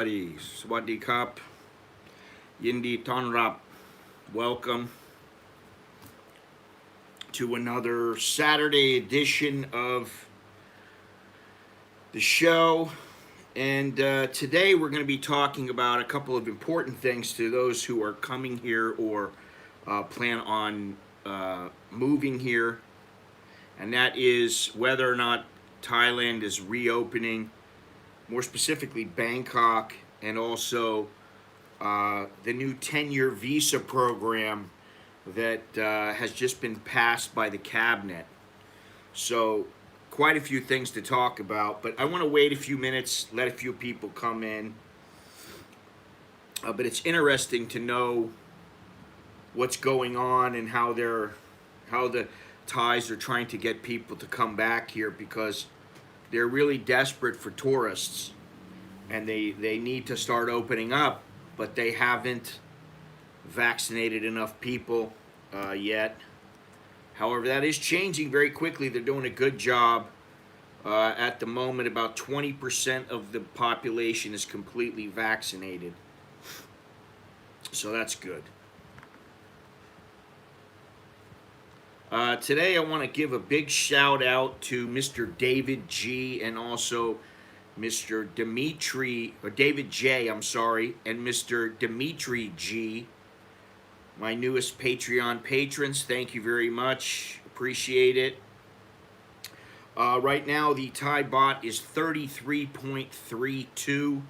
สวัสดีครับยินดีต้อนรับ welcome to another Saturday edition of the show. And today we're going to be talking about a couple of important things to those who are coming here or plan on moving here. And that is whether or not Thailand is reopening, more specifically Bangkok, and also the new 10-year visa program that has just been passed by the cabinet. So, quite a few things to talk about, but I want to wait a few minutes, let a few people come in. But it's interesting to know what's going on and how the Thais are trying to get people to come back here because they're really desperate for tourists and they need to start opening up, but they haven't vaccinated enough people yet. However, that is changing very quickly. They're doing a good job. At the moment, about 20% of the population is completely vaccinated. So that's good. Today, I want to give a big shout out to Mr. David G and also Mr. Dimitri, or David J, I'm sorry, and Mr. Dimitri G, my newest Patreon patrons. Thank you very much. Appreciate it. Right now, the Thai baht is 33.32 to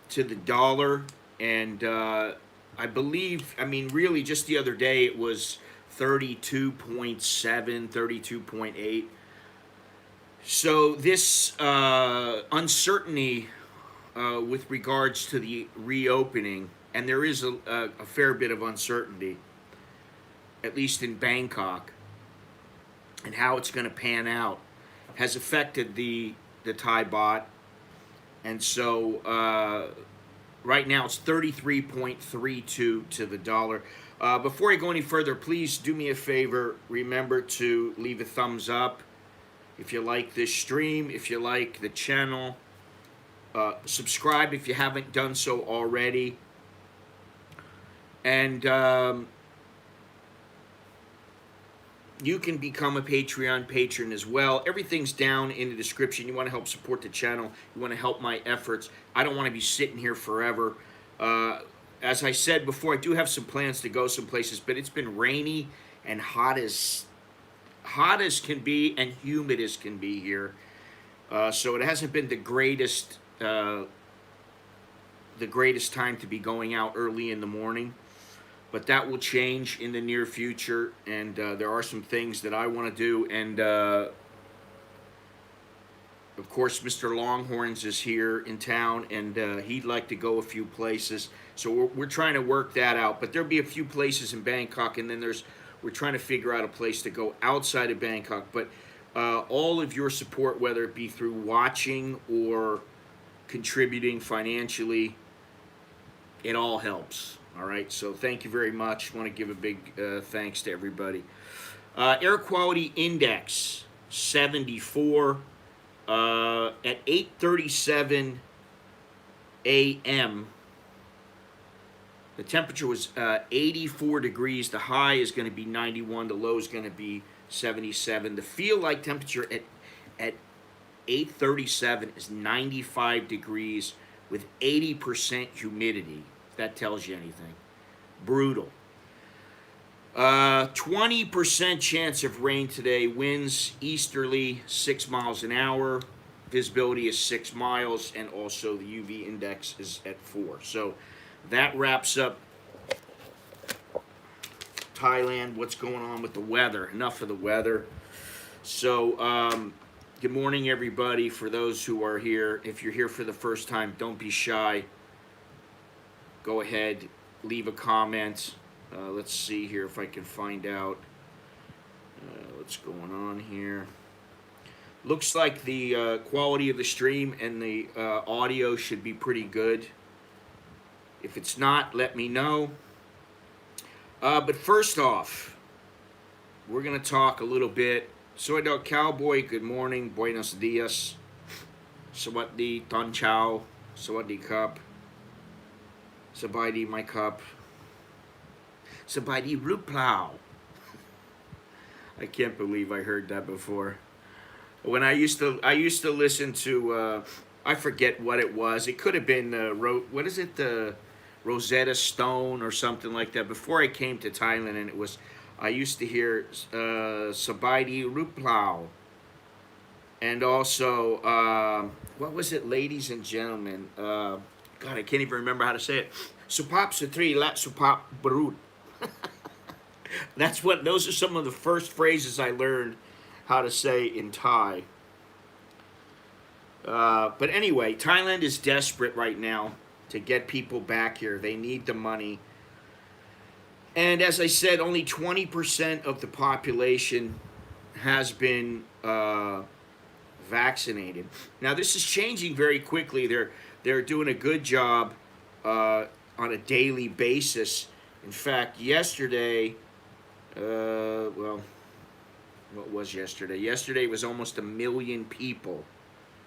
the dollar. And I believe, really, just the other day, it was 32.7, 32.8. So this uncertainty with regards to the reopening, and there is a fair bit of uncertainty, at least in Bangkok, and how it's going to pan out, has affected the Thai baht. And so right now it's 33.32 to the dollar. Before I go any further, please do me a favor. Remember to leave a thumbs up if you like this stream, if you like the channel. Subscribe if you haven't done so already. And you can become a Patreon patron as well. Everything's down in the description. You want to help support the channel. You want to help my efforts. I don't want to be sitting here forever. As I said before, I do have some plans to go some places, but it's been rainy and hot as can be and humid as can be here. So it hasn't been the greatest time to be going out early in the morning. But that will change in the near future, and there are some things that I want to do. And of course, Mr. Longhorns is here in town, and he'd like to go a few places. So we're trying to work that out. But there'll be a few places in Bangkok, and then we're trying to figure out a place to go outside of Bangkok. But all of your support, whether it be through watching or contributing financially, it all helps. All right, so thank you very much. I want to give a big thanks to everybody. Air quality index 74 at 8:37 a.m. The temperature was 84 degrees. The high is going to be 91. The low is going to be 77. The feel like temperature at 8:37 is 95 degrees with 80% humidity. If that tells you anything. Brutal. 20% chance of rain today. Winds easterly 6 miles an hour. Visibility is 6 miles, and also the UV index is at 4. So that wraps up Thailand. What's going on with the weather? Enough of the weather. So good morning, everybody. For those who are here, if you're here for the first time, don't be shy. Go ahead, leave a comment. Let's see here if I can find out what's going on here. Looks like the quality of the stream and the audio should be pretty good. If it's not, let me know. But first off, we're going to talk a little bit. Soy Dog Cowboy, good morning. Buenos dias. Sawadee, Ton Chow. Sawadee Cup. Sabaydi my cup. Sabaydi Ruplau. I can't believe I heard that before. When I used to listen to I forget what it was. It could have been what is it, the Rosetta Stone or something like that. Before I came to Thailand, and it was I used to hear Sabaydi Ruplau, and also what was it, ladies and gentlemen? God, I can't even remember how to say it. Supap Satri Lat Supap Barut. Those are some of the first phrases I learned how to say in Thai. But anyway, Thailand is desperate right now to get people back here. They need the money. And as I said, only 20% of the population has been vaccinated. Now, this is changing very quickly. They're doing a good job on a daily basis. In fact, yesterday, what was yesterday? Yesterday was almost 1 million people,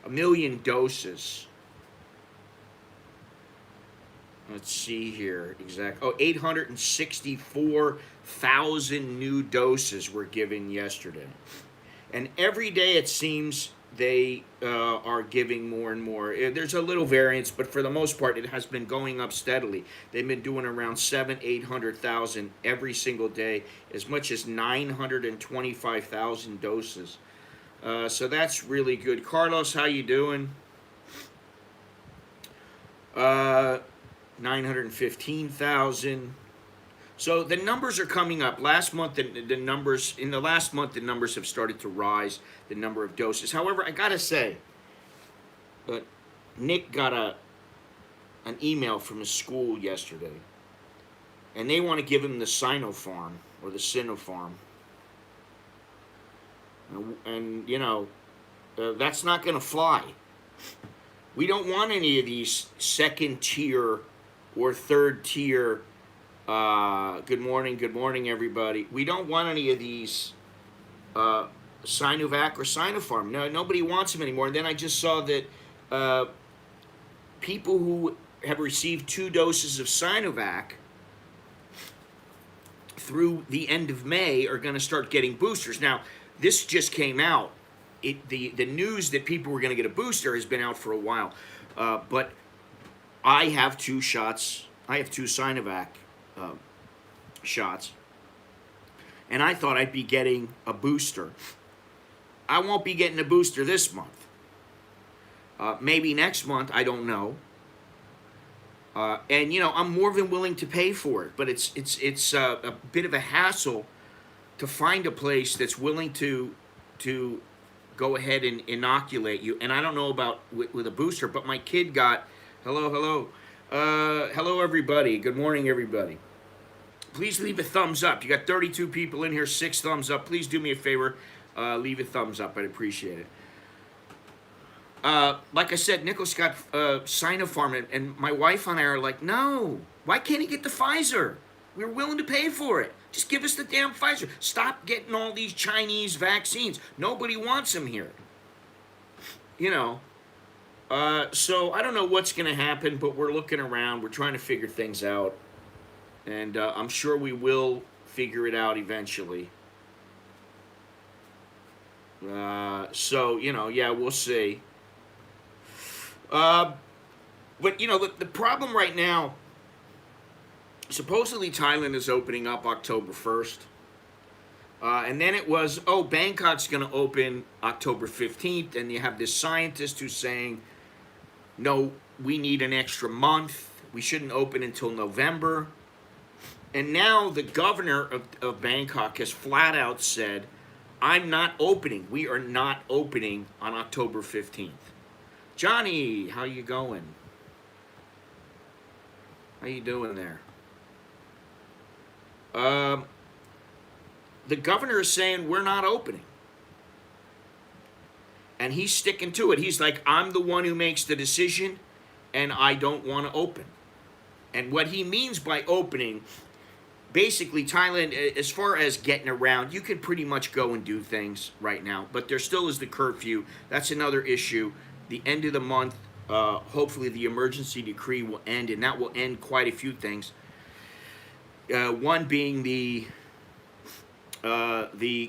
1 million doses. Let's see here, exact. 864,000 new doses were given yesterday. And every day it seems they are giving more and more. There's a little variance, but for the most part, it has been going up steadily. They've been doing around 800,000 every single day, as much as 925,000 doses. So that's really good. Carlos, how you doing? 915,000. So the numbers are coming up. Last month, the numbers have started to rise, the number of doses. However, I gotta say, Nick got an email from his school yesterday, and they want to give him the Sinopharm or the Sinopharm, and that's not going to fly. We don't want any of these second tier or third tier. Good morning, everybody. We don't want any of these Sinovac or Sinopharm. No, nobody wants them anymore. And then I just saw that people who have received 2 doses of Sinovac through the end of May are going to start getting boosters. Now, this just came out. The news that people were going to get a booster has been out for a while. But I have 2 shots. I have 2 Sinovac shots, and I thought I'd be getting a booster. I won't be getting a booster this month. Maybe next month, I don't know. And I'm more than willing to pay for it, but it's a bit of a hassle to find a place that's willing to go ahead and inoculate you. And I don't know about with a booster, but my kid got hello everybody. Good morning, everybody. Please leave a thumbs up. You got 32 people in here, 6 thumbs up. Please do me a favor, leave a thumbs up. I'd appreciate it. Like I said, Nicholas got Sinopharm, and my wife and I are like, no, why can't he get the Pfizer? We're willing to pay for it. Just give us the damn Pfizer. Stop getting all these Chinese vaccines. Nobody wants them here. So I don't know what's going to happen, but we're looking around. We're trying to figure things out. And I'm sure we will figure it out eventually. So, yeah, we'll see. But, the problem right now, supposedly Thailand is opening up October 1st. And then it was, Bangkok's going to open October 15th. And you have this scientist who's saying, no, we need an extra month. We shouldn't open until November. And now the governor of Bangkok has flat out said, I'm not opening. We are not opening on October 15th. Johnny, how you going? How you doing there? The governor is saying we're not opening. And he's sticking to it. He's like, I'm the one who makes the decision, and I don't want to open. And what he means by opening, basically Thailand, as far as getting around, you can pretty much go and do things right now. But there still is the curfew. That's another issue. The end of the month, hopefully the emergency decree will end, and that will end quite a few things. One being the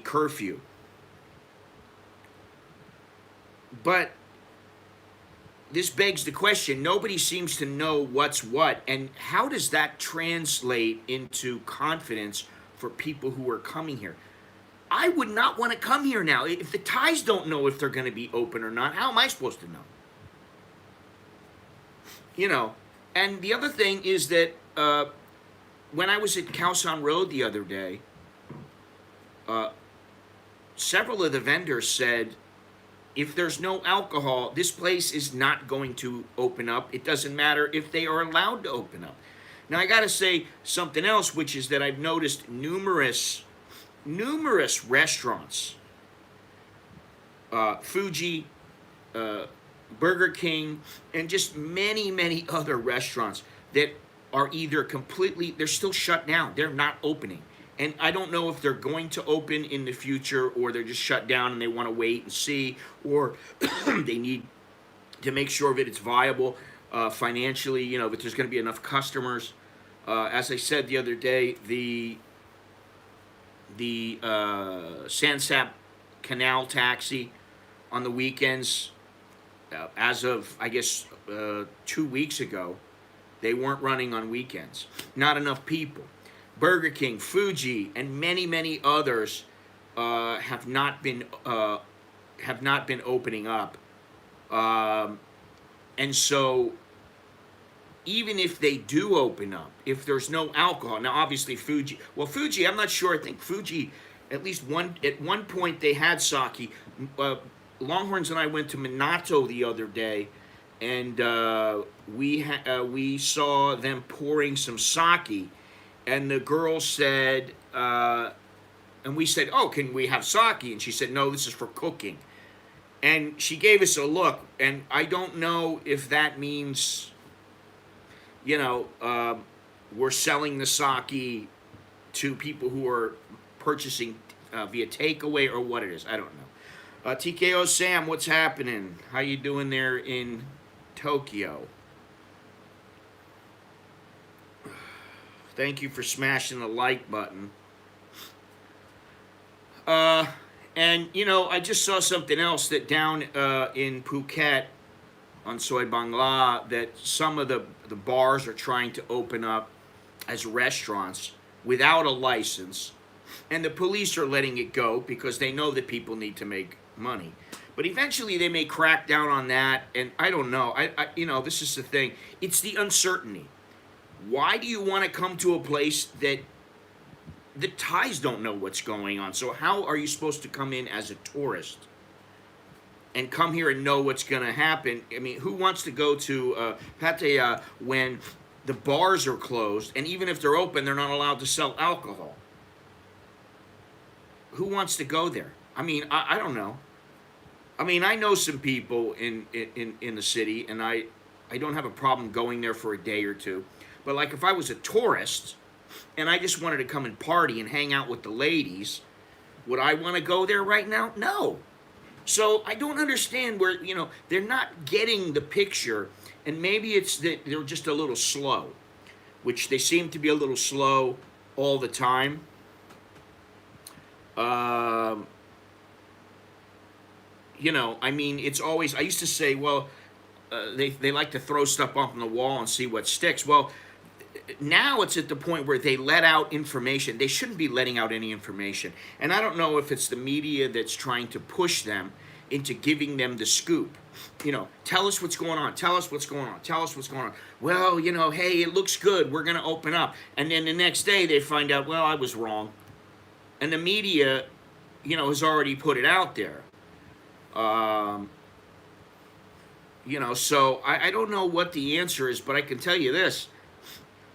curfew. But this begs the question, nobody seems to know what's what, and how does that translate into confidence for people who are coming here? I would not want to come here now. If the Thais don't know if they're going to be open or not, how am I supposed to know? You know, and the other thing is that when I was at Khao San Road the other day, several of the vendors said, if there's no alcohol, this place is not going to open up. It doesn't matter if they are allowed to open up. Now, I got to say something else, which is that I've noticed numerous restaurants, Fuji, Burger King, and just many other restaurants that are either they're still shut down. They're not opening. And I don't know if they're going to open in the future, or they're just shut down and they want to wait and see, or they need to make sure that it's viable financially, that there's going to be enough customers. As I said the other day, the Sansap Canal taxi on the weekends, as of, I guess, 2 weeks ago, they weren't running on weekends. Not enough people. Burger King, Fuji, and many others have not been opening up, and so even if they do open up, if there's no alcohol, now obviously Fuji, I'm not sure. I think Fuji, at one point they had sake. Longhorns and I went to Minato the other day, and we saw them pouring some sake. And the girl said, and we said, oh, can we have sake? And she said, no, this is for cooking. And she gave us a look, and I don't know if that means, we're selling the sake to people who are purchasing via takeaway, or what it is. I don't know. TKO Sam, what's happening? How you doing there in Tokyo? Thank you for smashing the like button. And, I just saw something else that down in Phuket on Soi Bangla, that some of the bars are trying to open up as restaurants without a license. And the police are letting it go because they know that people need to make money. But eventually they may crack down on that, and I don't know. This is the thing. It's the uncertainty. Why do you want to come to a place that the Thais don't know what's going on? So how are you supposed to come in as a tourist and come here and know what's going to happen? I mean, who wants to go to Pattaya when the bars are closed, and even if they're open, they're not allowed to sell alcohol? Who wants to go there? I mean, I don't know. I mean, I know some people in the city, and I don't have a problem going there for a day or two. But like if I was a tourist and I just wanted to come and party and hang out with the ladies, would I want to go there right now? No. So I don't understand where, they're not getting the picture, and maybe it's that they're just a little slow, which they seem to be a little slow all the time. It's always, I used to say, well, they like to throw stuff up on the wall and see what sticks. Well, now it's at the point where they let out information. They shouldn't be letting out any information. And I don't know if it's the media that's trying to push them into giving them the scoop. Tell us what's going on. Tell us what's going on. Tell us what's going on. Well, hey, it looks good. We're going to open up. And then the next day they find out, well, I was wrong. And the media, has already put it out there. So I don't know what the answer is, but I can tell you this.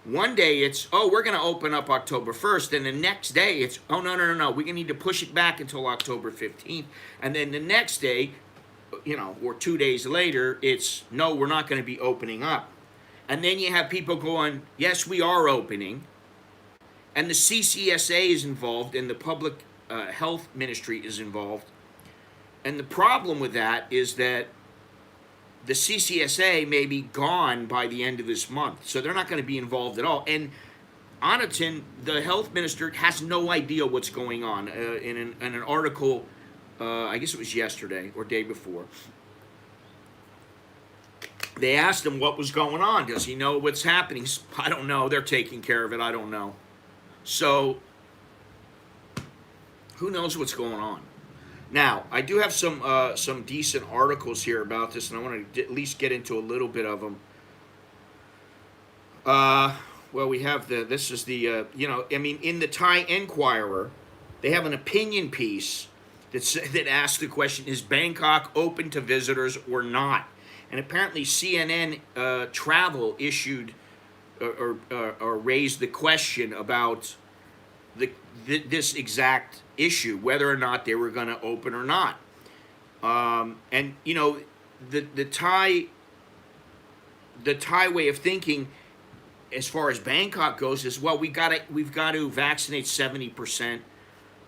One day it's, oh, we're going to open up October 1st. And the next day it's, oh, no. We're going to need to push it back until October 15th. And then the next day, or 2 days later, it's, no, we're not going to be opening up. And then you have people going, yes, we are opening. And the CCSA is involved, and the Public Health Ministry is involved. And the problem with that is that the CCSA may be gone by the end of this month, so they're not going to be involved at all. And Anatin, the health minister, has no idea what's going on. In an article, I guess it was yesterday or day before, they asked him what was going on. Does he know what's happening? I don't know. They're taking care of it. I don't know. So, who knows what's going on? Now, I do have some decent articles here about this, and I want to at least get into a little bit of them. Well, we have this is the, in the Thai Enquirer, they have an opinion piece that asks the question, is Bangkok open to visitors or not? And apparently CNN Travel issued or raised the question about this exact issue, whether or not they were going to open or not. And the Thai way of thinking, as far as Bangkok goes, is, well, we've got to vaccinate 70%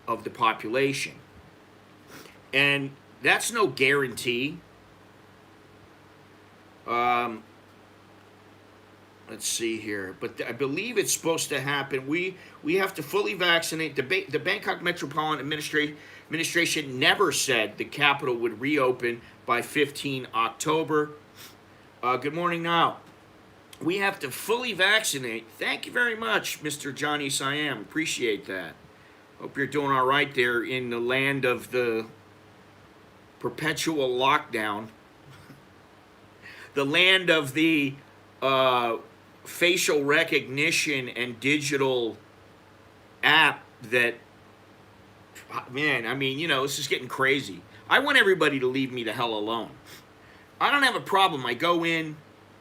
of the population, and that's no guarantee. Let's see here, but I believe it's supposed to happen. We have to fully vaccinate. The Bangkok Metropolitan Administration never said the capital would reopen by 15 October. Good morning now. We have to fully vaccinate. Thank you very much, Mr. Johnny Siam. Appreciate that. Hope you're doing all right there in the land of the perpetual lockdown. The land of the facial recognition and digital app that, man, this is getting crazy. I want everybody to leave me the hell alone. I don't have a problem. I go in.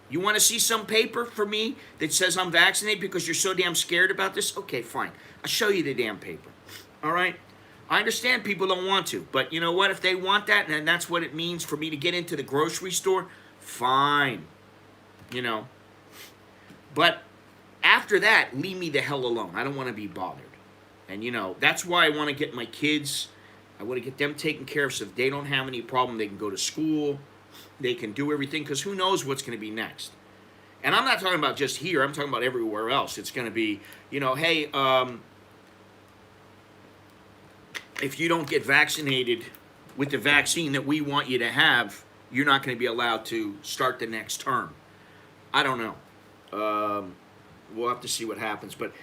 You want to see some paper for me that says I'm vaccinated because you're so damn scared about this? Okay, fine. I'll show you the damn paper. All right? I understand people don't want to, but you know what? If they want that, and that's what it means for me to get into the grocery store, fine. But after that, leave me the hell alone. I don't want to be bothered. And that's why I want to get my kids, I want to get them taken care of, so if they don't have any problem, they can go to school, they can do everything, because who knows what's going to be next. And I'm not talking about just here, I'm talking about everywhere else. It's going to be, hey, if you don't get vaccinated with the vaccine that we want you to have, you're not going to be allowed to start the next term. I don't know. We'll have to see what happens. But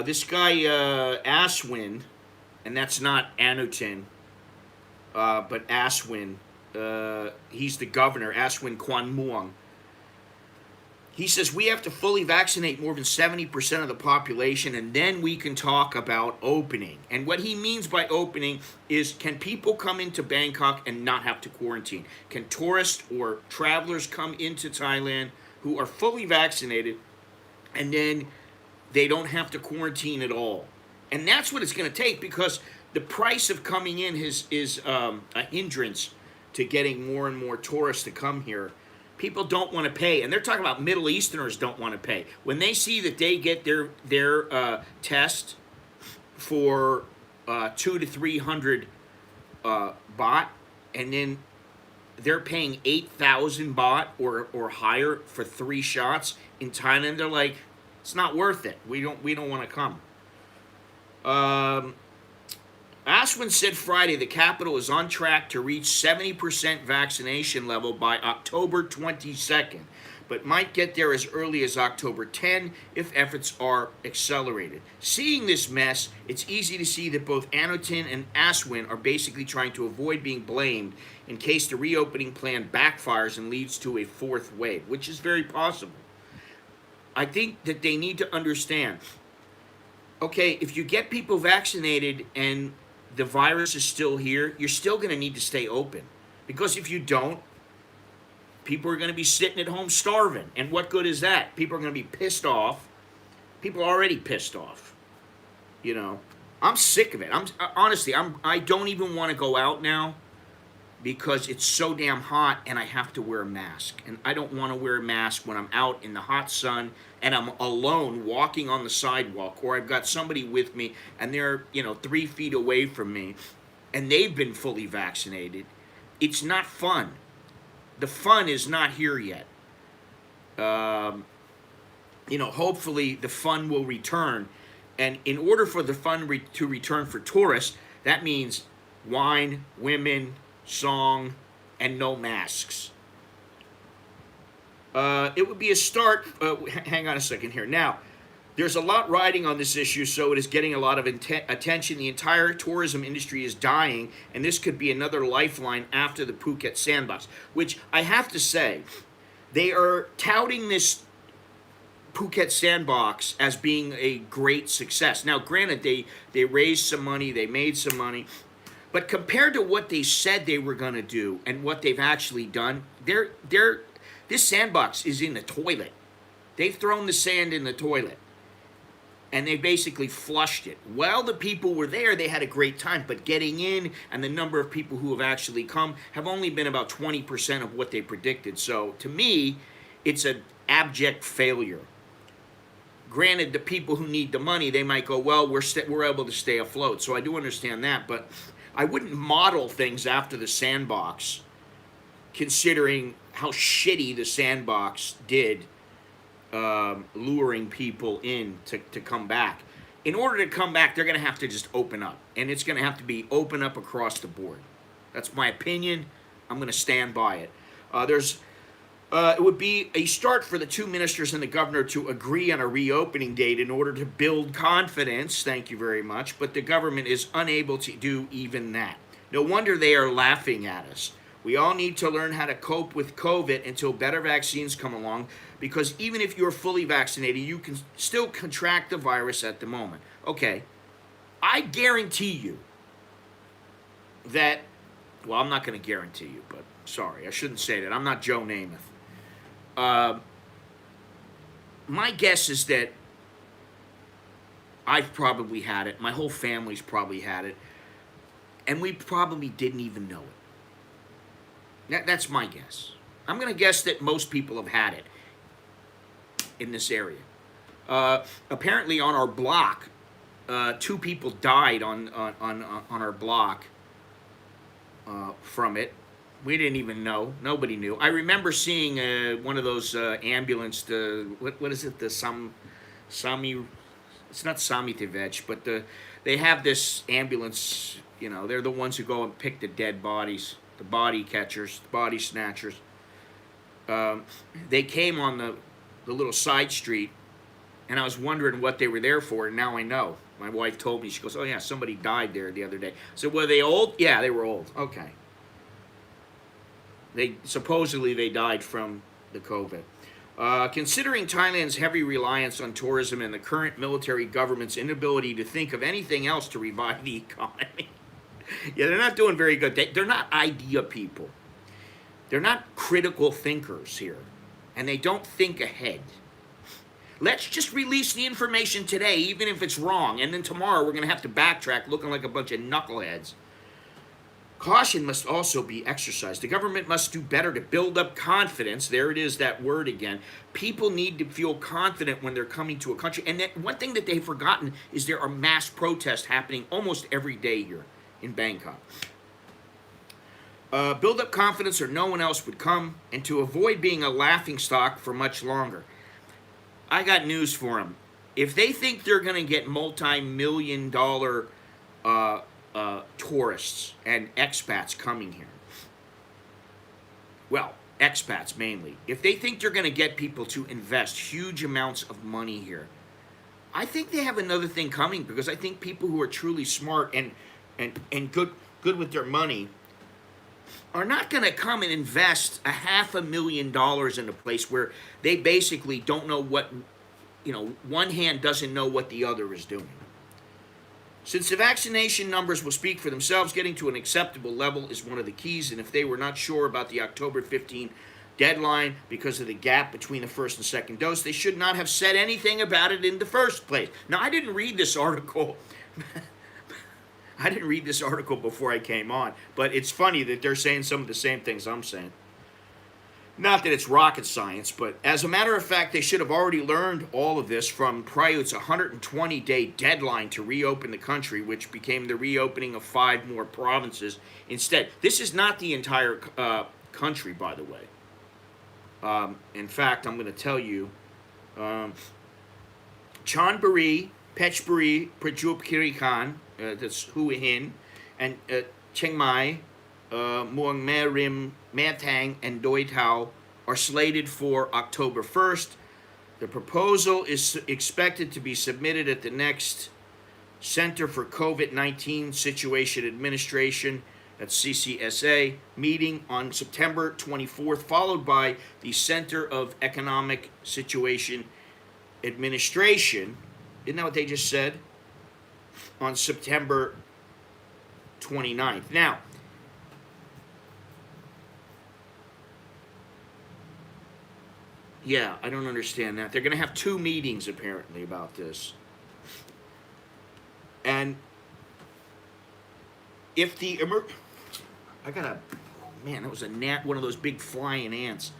this guy, Aswin, and that's not Anutin, but Aswin, he's the governor, Aswin Kwanmuang. He says we have to fully vaccinate more than 70% of the population, and then we can talk about opening. And what he means by opening is, can people come into Bangkok and not have to quarantine? Can tourists or travelers come into Thailand who are fully vaccinated, and then they don't have to quarantine at all? And that's what it's going to take, because the price of coming in is a hindrance to getting more and more tourists to come here. People don't want to pay, and they're talking about Middle Easterners don't want to pay. When they see that they get their test for 200 to 300 baht, and then they're paying 8,000 baht or higher for 3 shots in Thailand, they're like, it's not worth it. We don't want to come. Aswin said Friday the capital is on track to reach 70% vaccination level by October 22nd, but might get there as early as October 10 if efforts are accelerated. Seeing this mess, it's easy to see that both Anutin and Aswin are basically trying to avoid being blamed in case the reopening plan backfires and leads to a 4th wave, which is very possible. I think that they need to understand, okay, if you get people vaccinated and the virus is still here, you're still going to need to stay open. Because if you don't, people are going to be sitting at home starving. And what good is that? People are going to be pissed off. People are already pissed off. I'm sick of it. I don't even want to go out now because it's so damn hot and I have to wear a mask. And I don't want to wear a mask when I'm out in the hot sun and I'm alone walking on the sidewalk, or I've got somebody with me and they're, 3 feet away from me and they've been fully vaccinated. It's not fun. the fun is not here yet. Hopefully the fun will return. And in order for the fun to return for tourists, that means wine, women, song, and no masks. It would be a start. Hang on a second here. Now, there's a lot riding on this issue, so it is getting a lot of attention. The entire tourism industry is dying, and this could be another lifeline after the Phuket sandbox, which I have to say, they are touting this Phuket sandbox as being a great success. Now, granted, they raised some money, they made some money, but compared to what they said they were going to do and what they've actually done, this sandbox is in the toilet. They've thrown the sand in the toilet, and they basically flushed it. While the people were there, they had a great time, but getting in and the number of people who have actually come have only been about 20% of what they predicted. So, to me, it's an abject failure. Granted, the people who need the money, they might go, well, we're able to stay afloat. So I do understand that, but I wouldn't model things after the sandbox, considering how shitty the sandbox did, luring people in to come back. In order to come back, they're going to have to just open up, and it's going to have to be open up across the board. That's my opinion. I'm going to stand by it. It would be a start for the two ministers and the governor to agree on a reopening date in order to build confidence. Thank you very much. But the government is unable to do even that. No wonder they are laughing at us. We all need to learn how to cope with COVID until better vaccines come along, because even if you're fully vaccinated, you can still contract the virus at the moment. Okay, I guarantee you that, well, I'm not going to guarantee you, but sorry, I shouldn't say that. I'm not Joe Namath. My guess is that I've probably had it. My whole family's probably had it. And we probably didn't even know it. That's my guess. I'm going to guess that most people have had it in this area. Apparently on our block, 2 people died on our block from it. We didn't even know. Nobody knew. I remember seeing one of those ambulance. What is it? The Sami. It's not Sami Tevech, but they have this ambulance. They're the ones who go and pick the dead bodies, the body catchers, the body snatchers. They came on the little side street, and I was wondering what they were there for, and now I know. My wife told me. She goes, "Oh yeah, somebody died there the other day." So were they old? Yeah, they were old. Okay. Supposedly they died from the COVID. Considering Thailand's heavy reliance on tourism and the current military government's inability to think of anything else to revive the economy. Yeah, they're not doing very good. They're not idea people. They're not critical thinkers here. And they don't think ahead. Let's just release the information today, even if it's wrong. And then tomorrow we're going to have to backtrack looking like a bunch of knuckleheads. Caution must also be exercised. The government must do better to build up confidence. There it is, that word again. People need to feel confident when they're coming to a country. And one thing that they've forgotten is there are mass protests happening almost every day here in Bangkok. Build up confidence or no one else would come, and to avoid being a laughingstock for much longer. I got news for them. If they think they're going to get multi-million-dollar tourists and expats coming here, well, expats mainly, if they think they're going to get people to invest huge amounts of money here, I think they have another thing coming, because I think people who are truly smart and good with their money are not going to come and invest $500,000 in a place where they basically don't know what, one hand doesn't know what the other is doing. Since the vaccination numbers will speak for themselves, getting to an acceptable level is one of the keys, and if they were not sure about the October 15 deadline because of the gap between the first and second dose, they should not have said anything about it in the first place. Now, I didn't read this article. I didn't read this article before I came on, but it's funny that they're saying some of the same things I'm saying. Not that it's rocket science, but as a matter of fact, they should have already learned all of this from Prayut's 120-day deadline to reopen the country, which became the reopening of 5 more provinces instead. This is not the entire country, by the way. In fact, I'm going to tell you, Chonburi, Phetchaburi, Prachuap Khiri Khan, that's Hua Hin, and Chiang Mai, Muang Merim, Matang, and Doi Tao are slated for October 1st. The proposal is expected to be submitted at the next Center for COVID-19 Situation Administration, that's CCSA, meeting on September 24th, followed by the Center of Economic Situation Administration, isn't that what they just said? On September 29th. Now, yeah, I don't understand that. They're going to have two meetings apparently about this. And if the I got a, man, that was a gnat, one of those big flying ants.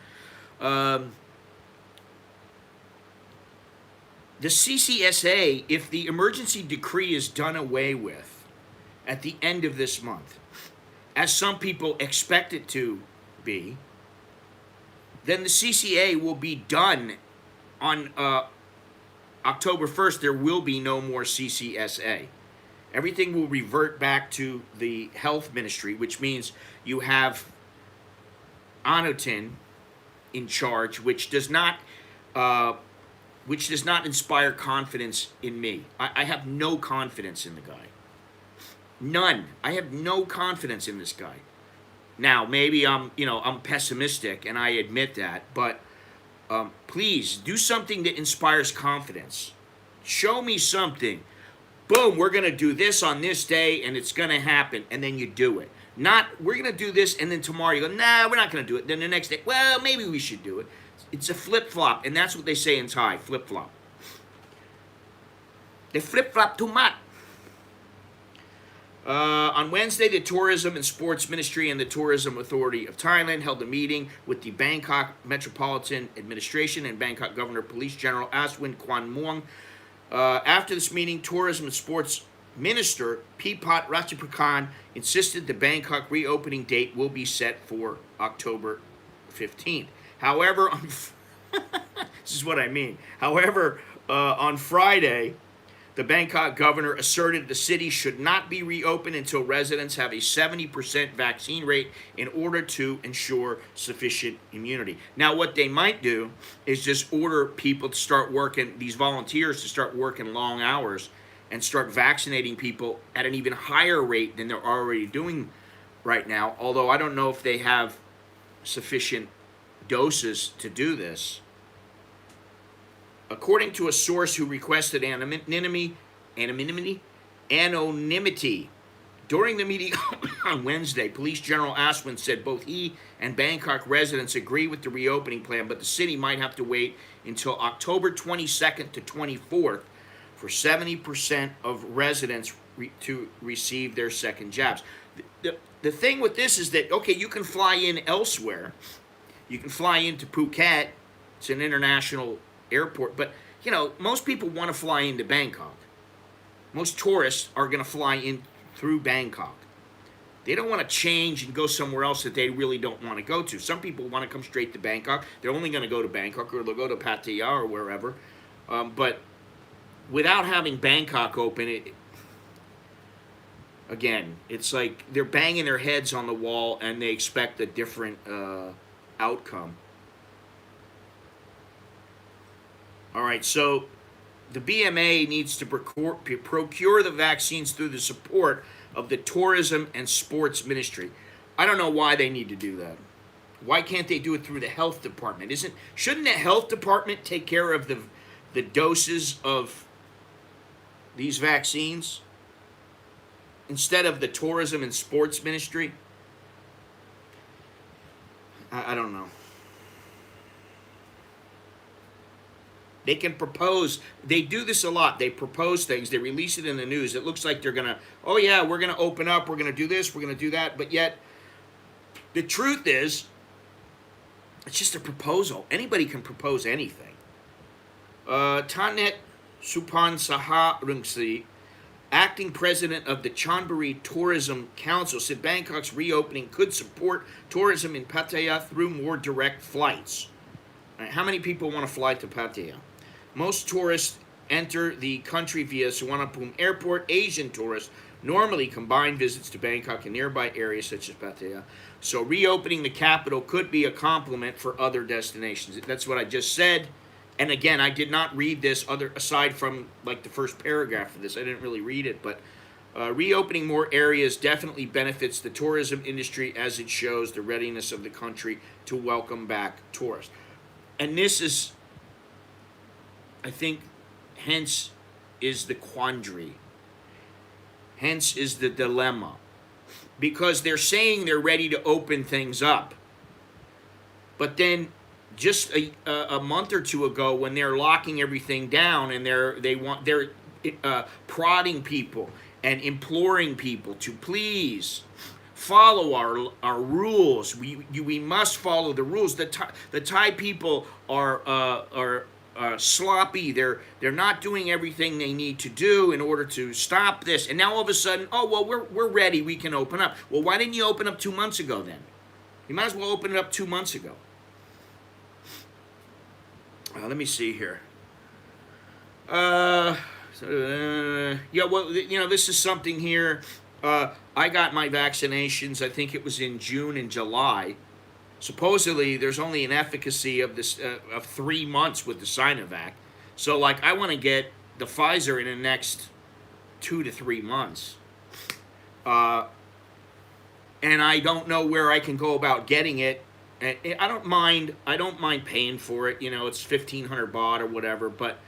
The CCSA, if the emergency decree is done away with at the end of this month, as some people expect it to be, then the CCA will be done on October 1st. There will be no more CCSA. Everything will revert back to the health ministry, which means you have Anutin in charge, which does not inspire confidence in me. I have no confidence in the guy. None. I have no confidence in this guy. Now, maybe I'm pessimistic, and I admit that, but please do something that inspires confidence. Show me something. Boom, we're going to do this on this day, and it's going to happen, and then you do it. Not, we're going to do this, and then tomorrow you go, nah, we're not going to do it. Then the next day, well, maybe we should do it. It's a flip-flop, and that's what they say in Thai, flip-flop. They flip-flop too much. On Wednesday, the Tourism and Sports Ministry and the Tourism Authority of Thailand held a meeting with the Bangkok Metropolitan Administration and Bangkok Governor Police General Aswin Kwan Muang. After this meeting, Tourism and Sports Minister Pipat Ratchaprakan insisted the Bangkok reopening date will be set for October 15th. However, this is what I mean. However, on Friday, the Bangkok governor asserted the city should not be reopened until residents have a 70% vaccine rate in order to ensure sufficient immunity. Now, what they might do is just order people to start working, these volunteers to start working long hours and start vaccinating people at an even higher rate than they're already doing right now, although I don't know if they have sufficient doses to do this. According to a source who requested anonymity, during the meeting on Wednesday, Police General Aswin said both he and Bangkok residents agree with the reopening plan, but the city might have to wait until October 22nd to 24th for 70% of residents to receive their second jabs. The thing with this is that, okay, you can fly in elsewhere. You can fly into Phuket. It's an international airport, but most people want to fly into Bangkok. Most tourists are going to fly in through Bangkok. They don't want to change and go somewhere else that they really don't want to go to. Some people want to come straight to Bangkok. They're only going to go to Bangkok, or they'll go to Pattaya or wherever. But without having Bangkok open, again, it's like they're banging their heads on the wall and they expect a different outcome. All right, so the BMA needs to procure the vaccines through the support of the Tourism and Sports Ministry. I don't know why they need to do that. Why can't they do it through the health department? Shouldn't the health department take care of the doses of these vaccines instead of the Tourism and Sports Ministry? I don't know. They can propose. They do this a lot. They propose things. They release it in the news. It looks like they're going to, oh yeah, we're going to open up. We're going to do this. We're going to do that. But yet, the truth is, it's just a proposal. Anybody can propose anything. Tanet Supan Saha Rungsi, acting president of the Chonburi Tourism Council, said Bangkok's reopening could support tourism in Pattaya through more direct flights. Right, how many people want to fly to Pattaya? Most tourists enter the country via Suvarnabhumi Airport. Asian tourists normally combine visits to Bangkok and nearby areas such as Pattaya. So reopening the capital could be a complement for other destinations. That's what I just said. And again, I did not read this aside from like the first paragraph of this. I didn't really read it, but reopening more areas definitely benefits the tourism industry as it shows the readiness of the country to welcome back tourists. And this is, I think, hence is the quandary. Hence is the dilemma. Because they're saying they're ready to open things up. But then just a month or two ago, when they're locking everything down and they're prodding people and imploring people to please follow our rules. We must follow the rules. The Thai people are sloppy. They're not doing everything they need to do in order to stop this. And now all of a sudden, oh well, we're ready. We can open up. Well, why didn't you open up 2 months ago then? You might as well open it up 2 months ago. Let me see here. Yeah, well, this is something here. I got my vaccinations. I think it was in June and July. Supposedly, there's only an efficacy of this of 3 months with the Sinovac. So, like, I want to get the Pfizer in the next 2 to 3 months. And I don't know where I can go about getting it. And I don't mind paying for it. It's 1,500 baht or whatever. But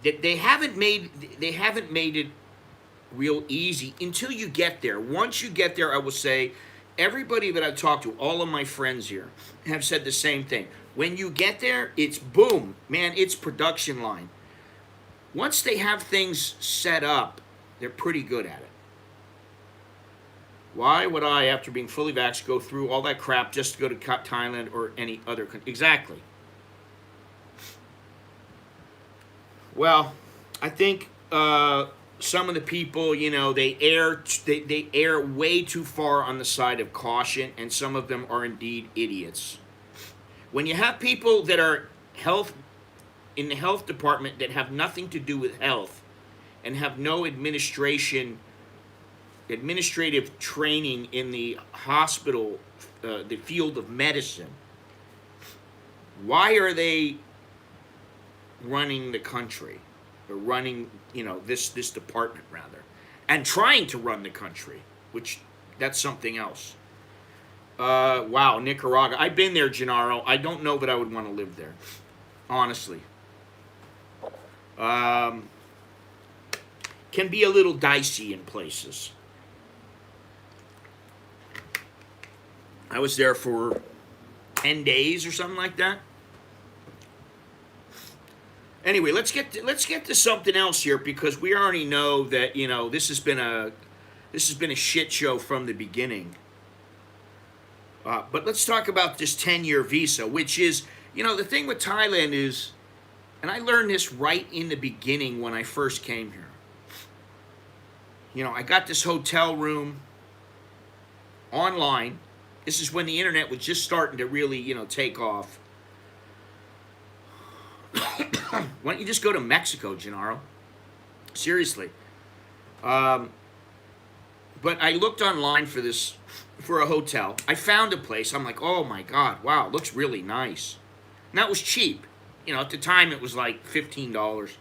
they haven't made it real easy until you get there. Once you get there, I will say, everybody that I've talked to, all of my friends here, have said the same thing. When you get there, it's boom, man, it's production line. Once they have things set up, they're pretty good at it. Why would I, after being fully vaxxed, go through all that crap just to go to Thailand or any other country? Exactly. Well, I think some of the people, they err way too far on the side of caution, and some of them are indeed idiots. When you have people that are in the health department that have nothing to do with health and have no administrative training in the hospital, the field of medicine, why are they running the country? Or running, this department rather, and trying to run the country, which that's something else. Wow, Nicaragua. I've been there, Gennaro. I don't know that I would want to live there, honestly. Can be a little dicey in places. I was there for 10 days or something like that. Anyway, let's get to something else here, because we already know that this has been a shit show from the beginning. But let's talk about this 10-year visa, which is the thing with Thailand is, and I learned this right in the beginning when I first came here. I got this hotel room online. This is when the internet was just starting to really take off. Why don't you just go to Mexico, Gennaro? Seriously. But I looked online for a hotel. I found a place. I'm like, oh my God, wow, it looks really nice. And that was cheap. At the time it was like $15.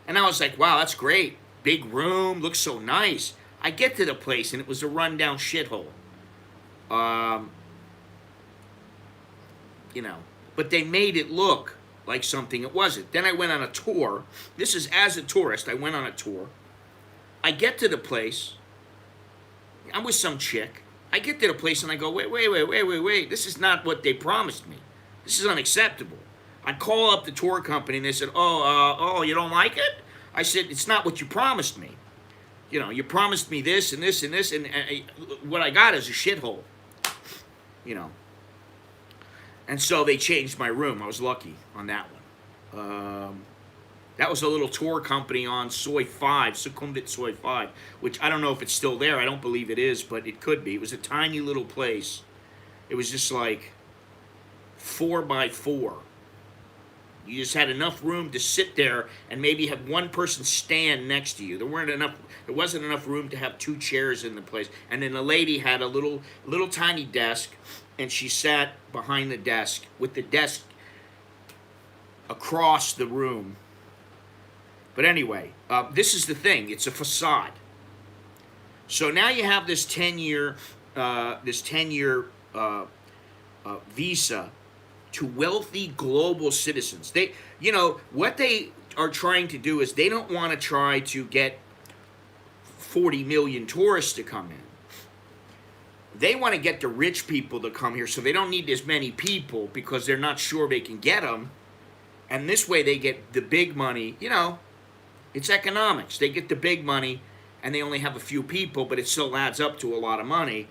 And I was like, wow, that's great. Big room, looks so nice. I get to the place and it was a rundown shithole. But they made it look like something it wasn't. Then I went on a tour. This is as a tourist. I went on a tour. I get to the place. I'm with some chick. I get to the place and I go, wait. This is not what they promised me. This is unacceptable. I call up the tour company and they said, oh, you don't like it? I said, it's not what you promised me. You promised me this and this and this, and what I got is a shithole. And so they changed my room. I was lucky on that one. That was a little tour company on Soi 5, Sukhumvit Soi 5, which I don't know if it's still there. I don't believe it is, but it could be. It was a tiny little place. It was just like, 4x4. You just had enough room to sit there and maybe have one person stand next to you. There wasn't enough room to have two chairs in the place. And then the lady had a little tiny desk, and she sat behind the desk with the desk across the room. But anyway, this is the thing. It's a facade. So now you have this 10-year visa to wealthy global citizens. What they are trying to do is they don't want to try to get 40 million tourists to come in. They want to get the rich people to come here, so they don't need as many people because they're not sure they can get them. And this way they get the big money. It's economics. They get the big money, and they only have a few people, but it still adds up to a lot of money.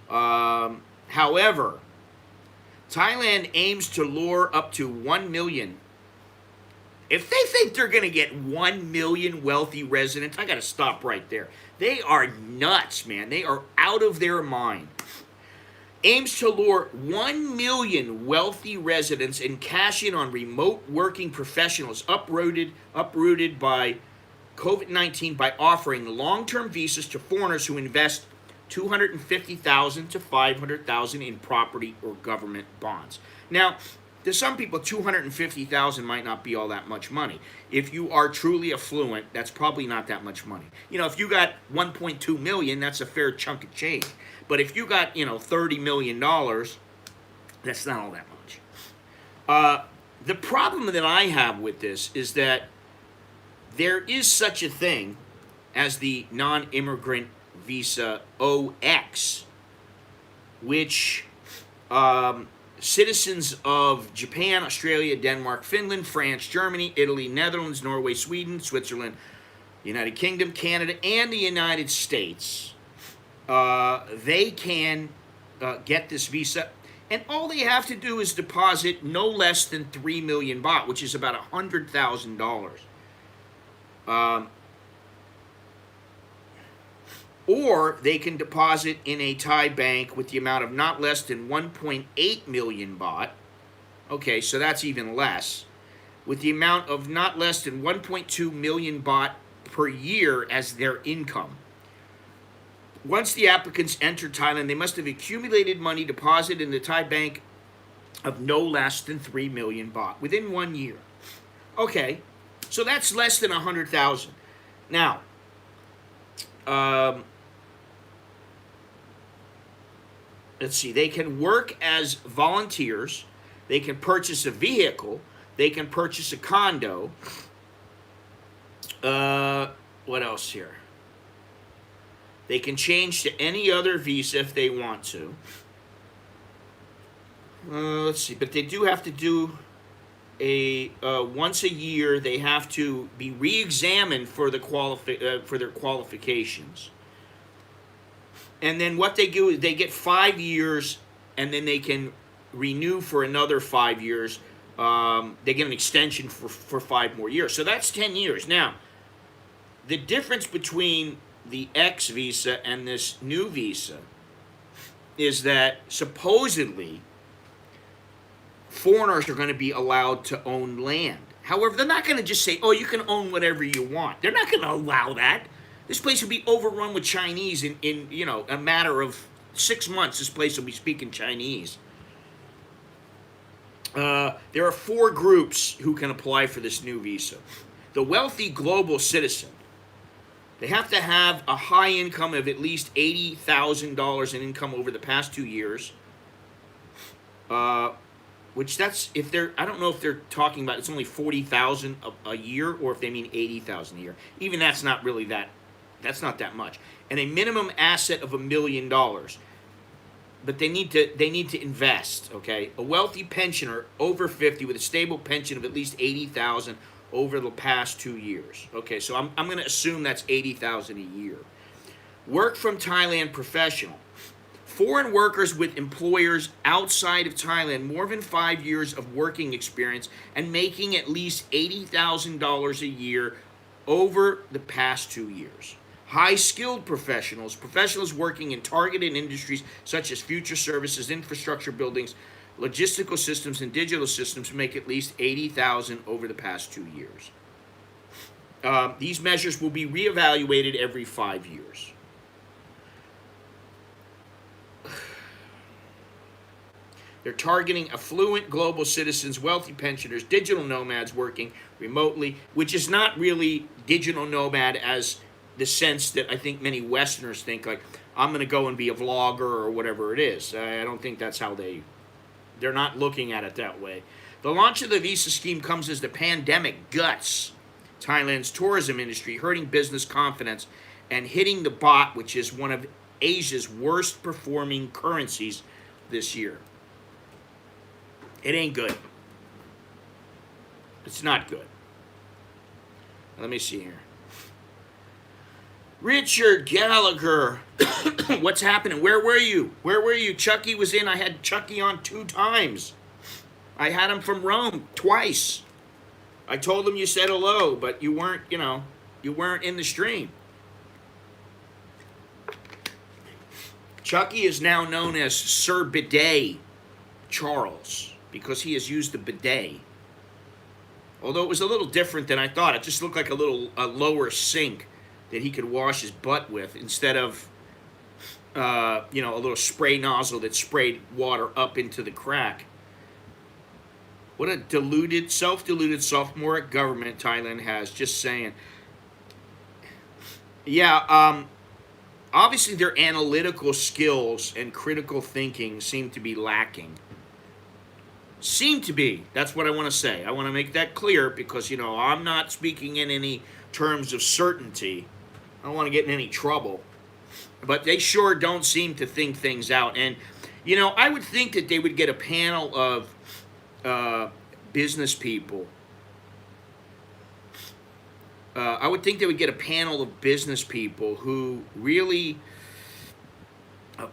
However, Thailand aims to lure up to 1 million. If they think they're going to get 1 million wealthy residents, I got to stop right there. They are nuts, man. They are out of their mind. Aims to lure 1 million wealthy residents and cash in on remote working professionals uprooted by COVID-19 by offering long-term visas to foreigners who invest $250,000 to $500,000 in property or government bonds. Now, to some people, $250,000 might not be all that much money. If you are truly affluent, that's probably not that much money. If you got 1.2 million, that's a fair chunk of change. But if you got, $30 million, that's not all that much. The problem that I have with this is that there is such a thing as the non-immigrant visa OX, which citizens of Japan, Australia, Denmark, Finland, France, Germany, Italy, Netherlands, Norway, Sweden, Switzerland, United Kingdom, Canada, and the United States, they can get this visa, and all they have to do is deposit no less than 3 million baht, which is about $100,000. Or they can deposit in a Thai bank with the amount of not less than 1.8 million baht. Okay, so that's even less. With the amount of not less than 1.2 million baht per year as their income. Once the applicants enter Thailand, they must have accumulated money deposited in the Thai bank of no less than 3 million baht within 1 year. Okay, so that's less than 100,000. Now, let's see, they can work as volunteers, they can purchase a vehicle, they can purchase a condo. What else here? They can change to any other visa if they want to. Let's see, but they do have to do once a year, they have to be re-examined for their qualifications. And then what they do is they get 5 years, and then they can renew for another 5 years. They get an extension for 5 more years. So that's 10 years. Now, the difference between the X visa and this new visa is that supposedly foreigners are going to be allowed to own land. However, they're not going to just say, oh, you can own whatever you want. They're not going to allow that. This place will be overrun with Chinese in a matter of 6 months. This place will be speaking Chinese. There are 4 groups who can apply for this new visa. The wealthy global citizen. They have to have a high income of at least $80,000 in income over the past 2 years. Which that's, if they're, I don't know if they're talking about, it's only 40,000 a year, or if they mean 80,000 a year. Even that's not really that's not that much. And a minimum asset of $1 million. But they need to invest, okay? A wealthy pensioner over 50 with a stable pension of at least 80,000 over the past 2 years. Okay, so I'm going to assume that's 80,000 a year. Work from Thailand professional. Foreign workers with employers outside of Thailand, more than 5 years of working experience and making at least $80,000 a year over the past 2 years. High-skilled professionals working in targeted industries such as future services, infrastructure buildings, logistical systems and digital systems make at least 80,000 over the past 2 years. These measures will be reevaluated every 5 years. They're targeting affluent global citizens, wealthy pensioners, digital nomads working remotely, which is not really digital nomad as the sense that I think many Westerners think, like, I'm going to go and be a vlogger or whatever it is. I don't think that's how they're not looking at it that way. The launch of the visa scheme comes as the pandemic guts Thailand's tourism industry, hurting business confidence and hitting the baht, which is one of Asia's worst performing currencies this year. It ain't good. It's not good. Let me see here. Richard Gallagher. What's happening? Where were you? Where were you? Chucky was in. I had Chucky on 2 times. I had him from Rome twice. I told him you said hello, but you weren't, you weren't in the stream. Chucky is now known as Sir Bidet Charles because he has used the bidet. Although it was a little different than I thought. It just looked like a lower sink that he could wash his butt with instead of, a little spray nozzle that sprayed water up into the crack. What a self-deluded sophomoric government Thailand has, just saying. Yeah, obviously their analytical skills and critical thinking seem to be lacking. Seem to be. That's what I want to say. I want to make that clear because, I'm not speaking in any terms of certainty. I don't want to get in any trouble. But they sure don't seem to think things out. And, I would think that they would get a panel of business people. I would think they would get a panel of business people who really,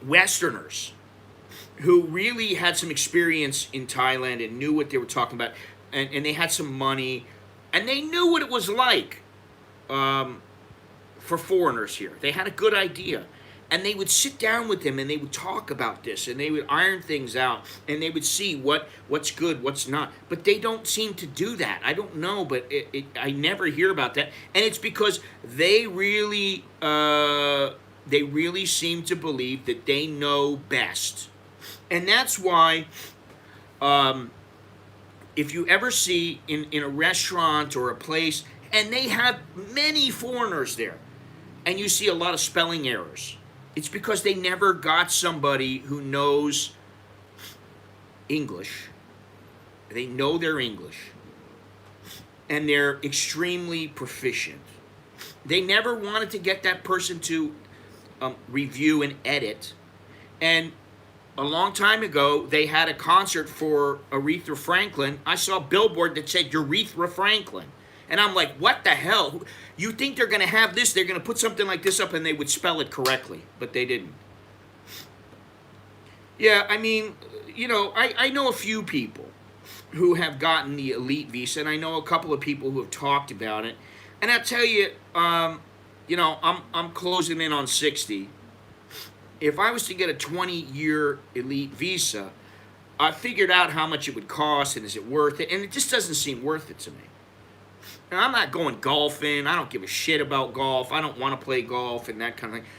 Westerners, who really had some experience in Thailand and knew what they were talking about, and they had some money, and they knew what it was like for foreigners here. They had a good idea. And they would sit down with them and they would talk about this and they would iron things out and they would see what's good, what's not. But they don't seem to do that. I don't know, but I never hear about that. And it's because they really seem to believe that they know best. And that's why if you ever see in a restaurant or a place, and they have many foreigners there, and you see a lot of spelling errors, it's because they never got somebody who knows English. They know their English. And they're extremely proficient. They never wanted to get that person to review and edit. And a long time ago, they had a concert for Aretha Franklin. I saw a billboard that said Urethra Franklin. And I'm like, what the hell? You think they're going to have this? They're going to put something like this up and they would spell it correctly. But they didn't. Yeah, I mean, I know a few people who have gotten the elite visa. And I know a couple of people who have talked about it. And I'll tell you, I'm closing in on 60. If I was to get a 20-year elite visa, I figured out how much it would cost and is it worth it. And it just doesn't seem worth it to me. And I'm not going golfing. I don't give a shit about golf. I don't want to play golf and that kind of thing.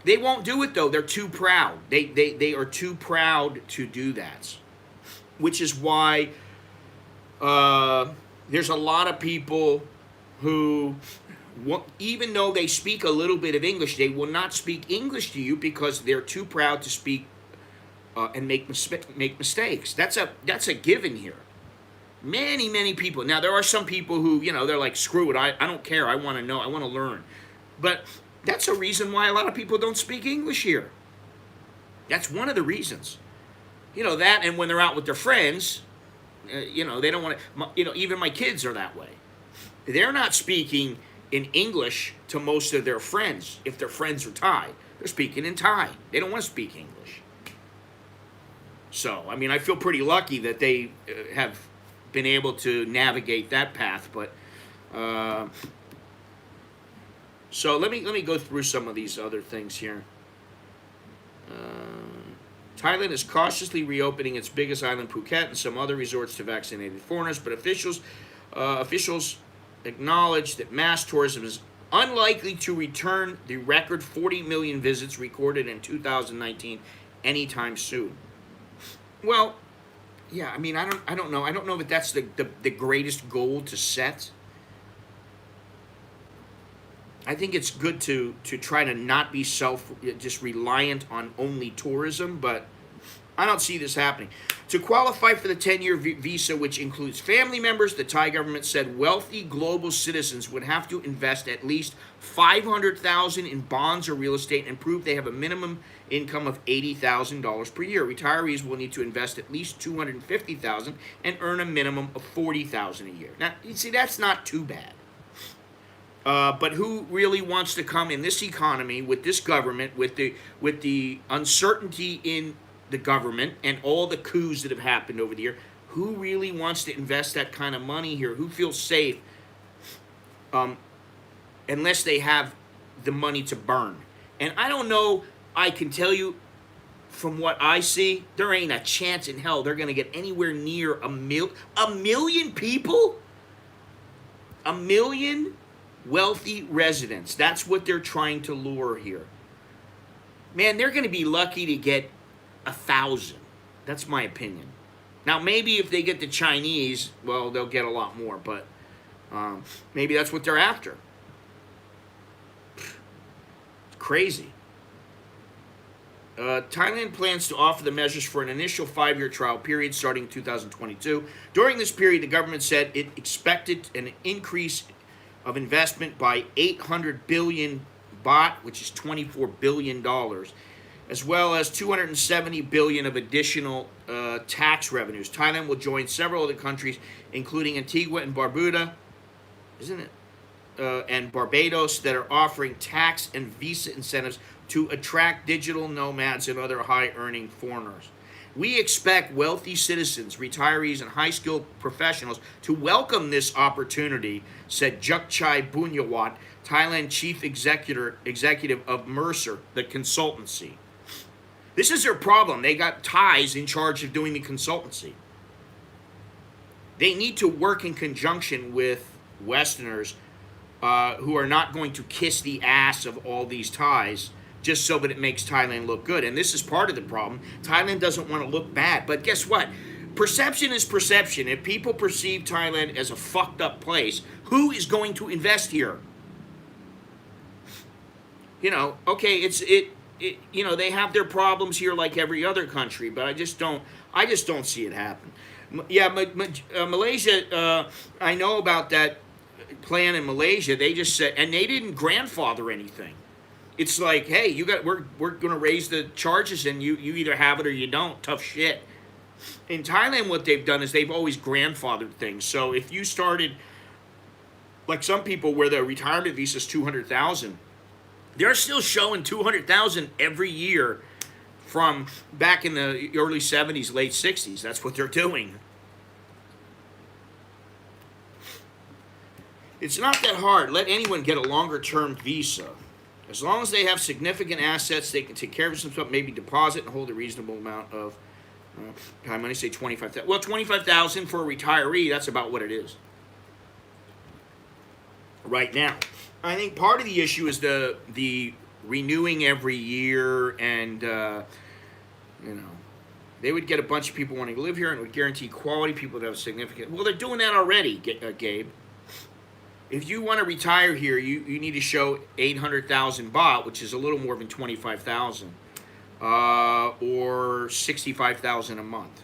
They won't do it, though. They're too proud. They are too proud to do that. Which is why there's a lot of people who, even though they speak a little bit of English, they will not speak English to you because they're too proud to speak and make mistakes. That's a given here. Many, many people. Now, there are some people who, they're like, screw it, I don't care, I want to know, I want to learn. But that's a reason why a lot of people don't speak English here. That's one of the reasons. That, and when they're out with their friends, they don't want to, even my kids are that way. They're not speaking in English to most of their friends. If their friends are Thai, they're speaking in Thai. They don't want to speak English. So, I mean, I feel pretty lucky that they have been able to navigate that path, but so let me go through some of these other things here. Thailand is cautiously reopening its biggest island, Phuket, and some other resorts to vaccinated foreigners, but officials acknowledge that mass tourism is unlikely to return the record 40 million visits recorded in 2019 anytime soon. Well, yeah, I mean, I don't know. I don't know if that's the greatest goal to set. I think it's good to try to not be just reliant on only tourism, but I don't see this happening. To qualify for the 10-year visa, which includes family members, the Thai government said wealthy global citizens would have to invest at least $500,000 in bonds or real estate and prove they have a minimum income of $80,000 per year. Retirees will need to invest at least $250,000 and earn a minimum of $40,000 a year. Now, you see, that's not too bad. But who really wants to come in this economy with this government, with the uncertainty in the government and all the coups that have happened over the year? Who really wants to invest that kind of money here? Who feels safe unless they have the money to burn? And I don't know. I can tell you from what I see, there ain't a chance in hell they're going to get anywhere near a million people. A million wealthy residents. That's what they're trying to lure here. Man, they're going to be lucky to get 1,000. That's my opinion. Now, maybe if they get the Chinese, well, they'll get a lot more, but maybe that's what they're after. It's crazy. Thailand plans to offer the measures for an initial 5-year trial period starting in 2022. During this period, the government said it expected an increase of investment by 800 billion baht, which is $24 billion, as well as 270 billion of additional tax revenues. Thailand will join several other countries, including Antigua and Barbuda, isn't it? And Barbados, that are offering tax and visa incentives to attract digital nomads and other high-earning foreigners. We expect wealthy citizens, retirees, and high-skilled professionals to welcome this opportunity, said Jukchai Bunyawat, Thailand chief executive of Mercer, the consultancy. This is their problem. They got Thais in charge of doing the consultancy. They need to work in conjunction with Westerners who are not going to kiss the ass of all these Thais just so that it makes Thailand look good. And this is part of the problem. Thailand doesn't want to look bad. But guess what? Perception is perception. If people perceive Thailand as a fucked up place, who is going to invest here? You know, okay, you know, they have their problems here like every other country, but I just don't see it happen. Yeah, Malaysia, I know about that plan in Malaysia. They just said, and they didn't grandfather anything. It's like, hey, we're going to raise the charges, and you either have it or you don't. Tough shit. In Thailand, what they've done is they've always grandfathered things. So if you started, like some people where the retirement visa is 200,000, they're still showing 200,000 every year from back in the early 70s, late 60s. That's what they're doing. It's not that hard. Let anyone get a longer-term visa. As long as they have significant assets, they can take care of themselves, maybe deposit and hold a reasonable amount of I'm going to say 25,000. Well, 25,000 for a retiree, that's about what it is right now. I think part of the issue is the renewing every year, and you know, they would get a bunch of people wanting to live here, and it would guarantee quality. People that have significant. Well, they're doing that already, Gabe. If you want to retire here, you need to show 800,000 baht, which is a little more than 25,000, or 65,000 a month.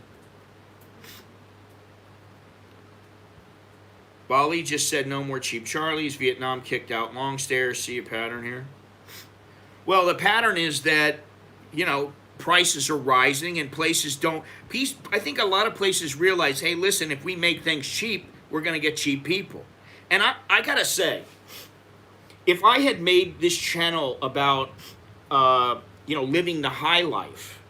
Bali just said no more cheap Charlies. Vietnam kicked out long stairs. See a pattern here? Well, the pattern is that, you know, prices are rising and places don't. I think a lot of places realize, hey, listen, if we make things cheap, we're going to get cheap people. And I got to say, if I had made this channel about, you know, living the high life,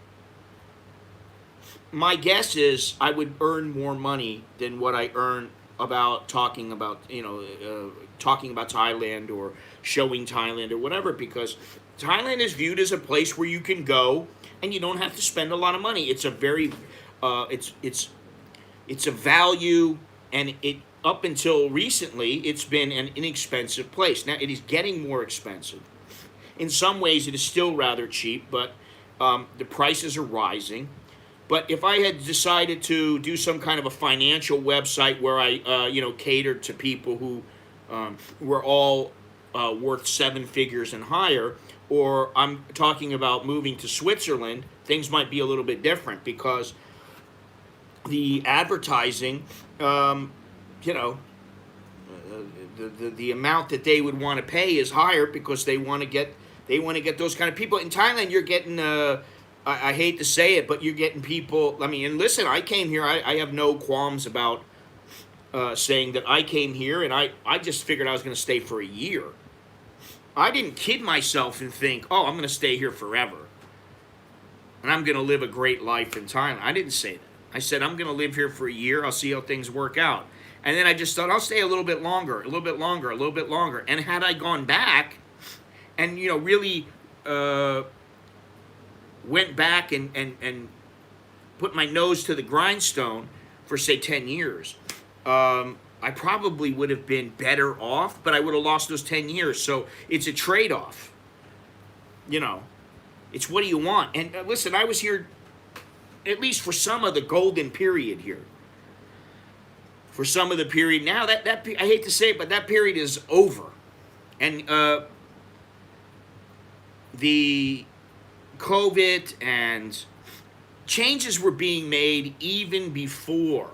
my guess is I would earn more money than what I earn about talking about, you know, talking about Thailand or showing Thailand or whatever, because Thailand is viewed as a place where you can go and you don't have to spend a lot of money. It's a very, it's a value, and it up until recently, it's been an inexpensive place. Now it is getting more expensive. In some ways, it is still rather cheap, but the prices are rising. But if I had decided to do some kind of a financial website where I, catered to people who were all worth seven figures and higher, or I'm talking about moving to Switzerland, things might be a little bit different because the advertising, the amount that they would want to pay is higher because they want to get those kind of people. In Thailand, you're getting I hate to say it, but you're getting people. I mean, and listen, I came here. I have no qualms about saying that I came here, and I just figured I was going to stay for a year. I didn't kid myself and think, oh, I'm going to stay here forever, and I'm going to live a great life in Thailand. I didn't say that. I said I'm going to live here for a year. I'll see how things work out. And then I just thought I'll stay a little bit longer, a little bit longer, a little bit longer. And had I gone back, and really went back and put my nose to the grindstone for say 10 years, I probably would have been better off, but I would have lost those 10 years. So it's a trade-off. It's what do you want? And listen, I was here at least for some of the golden period here. For some of the period now, that I hate to say it, but that period is over. And the COVID and changes were being made even before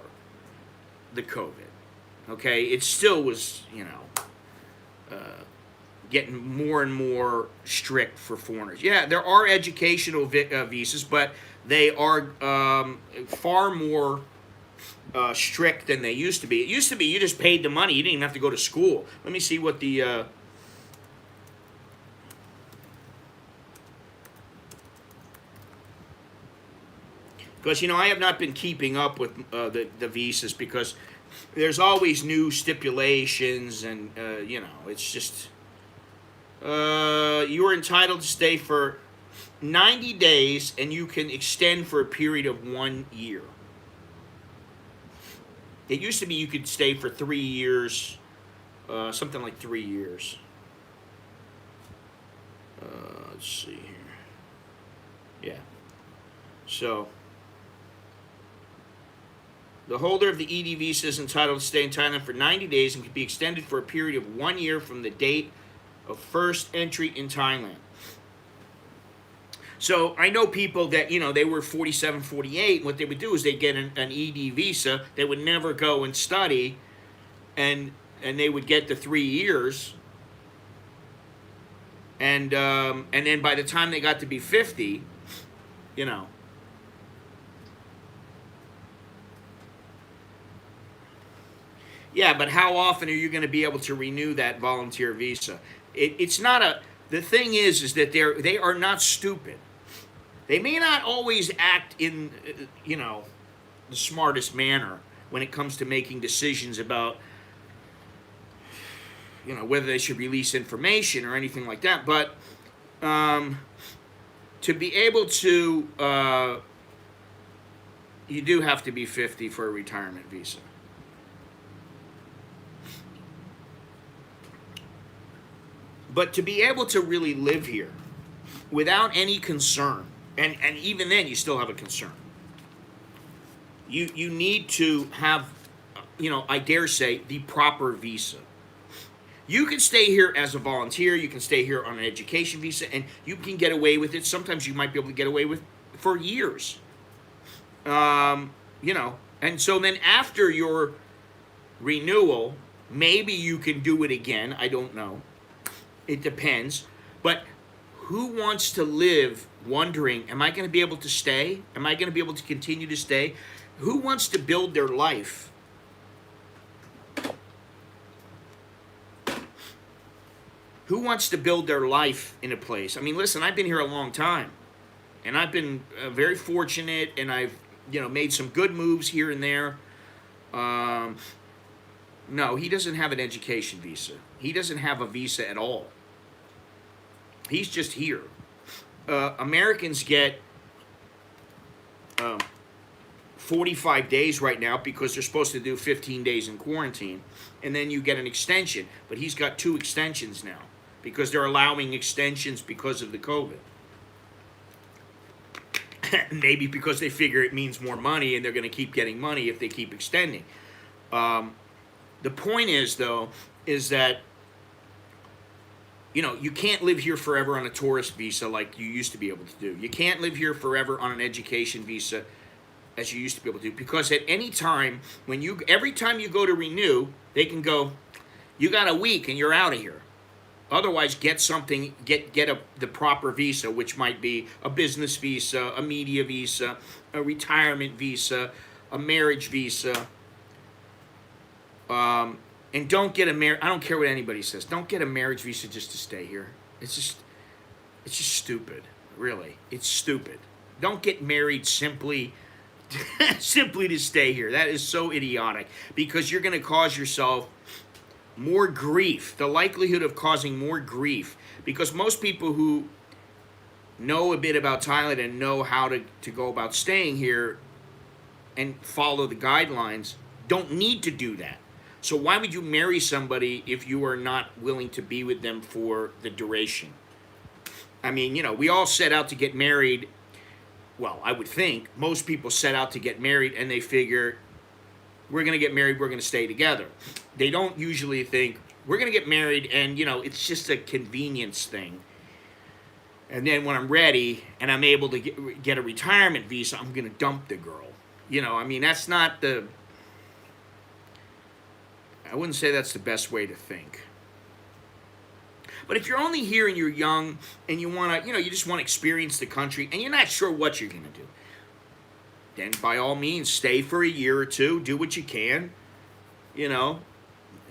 the COVID. Okay, it still was, getting more and more strict for foreigners. Yeah, there are educational visas, but they are far more strict than they used to be. It used to be you just paid the money. You didn't even have to go to school. Let me see what the... because, I have not been keeping up with the visas because there's always new stipulations and, it's just... you are entitled to stay for 90 days and you can extend for a period of 1 year. It used to be you could stay for 3 years, something like 3 years. Let's see here. Yeah. So, the holder of the ED visa is entitled to stay in Thailand for 90 days and can be extended for a period of 1 year from the date of first entry in Thailand. So I know people that, they were 47, 48. What they would do is they'd get an ED visa. They would never go and study, and they would get the 3 years. And then by the time they got to be 50, Yeah, but how often are you going to be able to renew that volunteer visa? It's not a... The thing is that they are not stupid. They may not always act in, the smartest manner when it comes to making decisions about, whether they should release information or anything like that. But to be able to, you do have to be 50 for a retirement visa. But to be able to really live here without any concern, and even then you still have a concern, you need to have, I dare say, the proper visa. You can stay here as a volunteer, you can stay here on an education visa, and you can get away with it. Sometimes you might be able to get away with for years. And so then after your renewal, maybe you can do it again. I don't know. It depends. But who wants to live wondering, am I going to be able to stay? Am I going to be able to continue to stay? Who wants to build their life? Who wants to build their life in a place? I mean, listen, I've been here a long time. And I've been very fortunate, and I've, made some good moves here and there. No, he doesn't have an education visa. He doesn't have a visa at all. He's just here. Americans get 45 days right now because they're supposed to do 15 days in quarantine, and then you get an extension. But he's got 2 extensions now because they're allowing extensions because of the COVID. Maybe because they figure it means more money and they're going to keep getting money if they keep extending. The point is, though, is that, you know, you can't live here forever on a tourist visa like you used to be able to do. You can't live here forever on an education visa as you used to be able to do, because at any time, every time you go to renew, they can go, you got a week and you're out of here. Otherwise, get something, get the proper visa, which might be a business visa, a media visa, a retirement visa, a marriage visa. And don't get I don't care what anybody says. Don't get a marriage visa just to stay here. It's just stupid. Really, it's stupid. Don't get married simply to stay here. That is so idiotic, because you're going to cause yourself more grief, the likelihood of causing more grief, because most people who know a bit about Thailand and know how to go about staying here and follow the guidelines don't need to do that. So why would you marry somebody if you are not willing to be with them for the duration? I mean, you know, we all set out to get married. Well, I would think most people set out to get married and they figure, we're going to get married, we're going to stay together. They don't usually think, we're going to get married and, you know, it's just a convenience thing. And then when I'm ready and I'm able to get a retirement visa, I'm going to dump the girl. You know, I mean, that's not I wouldn't say that's the best way to think. But if you're only here and you're young and you want to, you know, you just want to experience the country and you're not sure what you're going to do, then by all means, stay for a year or two, do what you can, you know,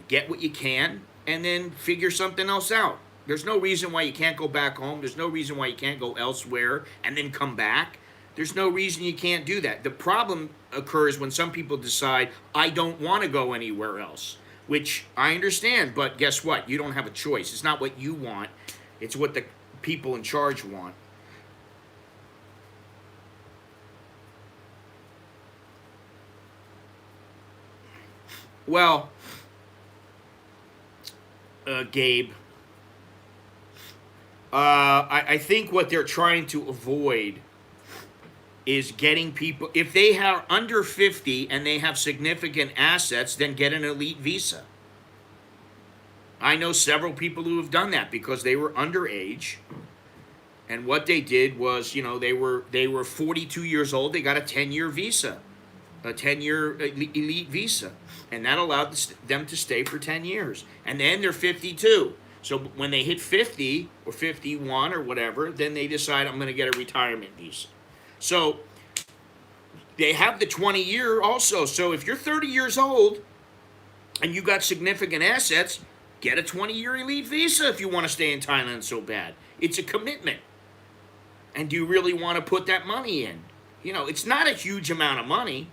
get what you can, and then figure something else out. There's no reason why you can't go back home. There's no reason why you can't go elsewhere and then come back. There's no reason you can't do that. The problem occurs when some people decide, I don't want to go anywhere else, which I understand, but guess what? You don't have a choice. It's not what you want. It's what the people in charge want. Well, Gabe, I think what they're trying to avoid is getting people, if they are under 50 and they have significant assets, then get an elite visa. I know several people who have done that because they were underage, and what they did was, you know, they were 42 years old, they got a 10-year visa, a 10-year elite visa, and that allowed them to stay for 10 years. And then they're 52. So when they hit 50 or 51 or whatever, then they decide, I'm going to get a retirement visa. So they have the 20-year also. So if you're 30 years old and you got significant assets, get a 20-year elite visa if you want to stay in Thailand so bad. It's a commitment. And do you really want to put that money in? You know, it's not a huge amount of money.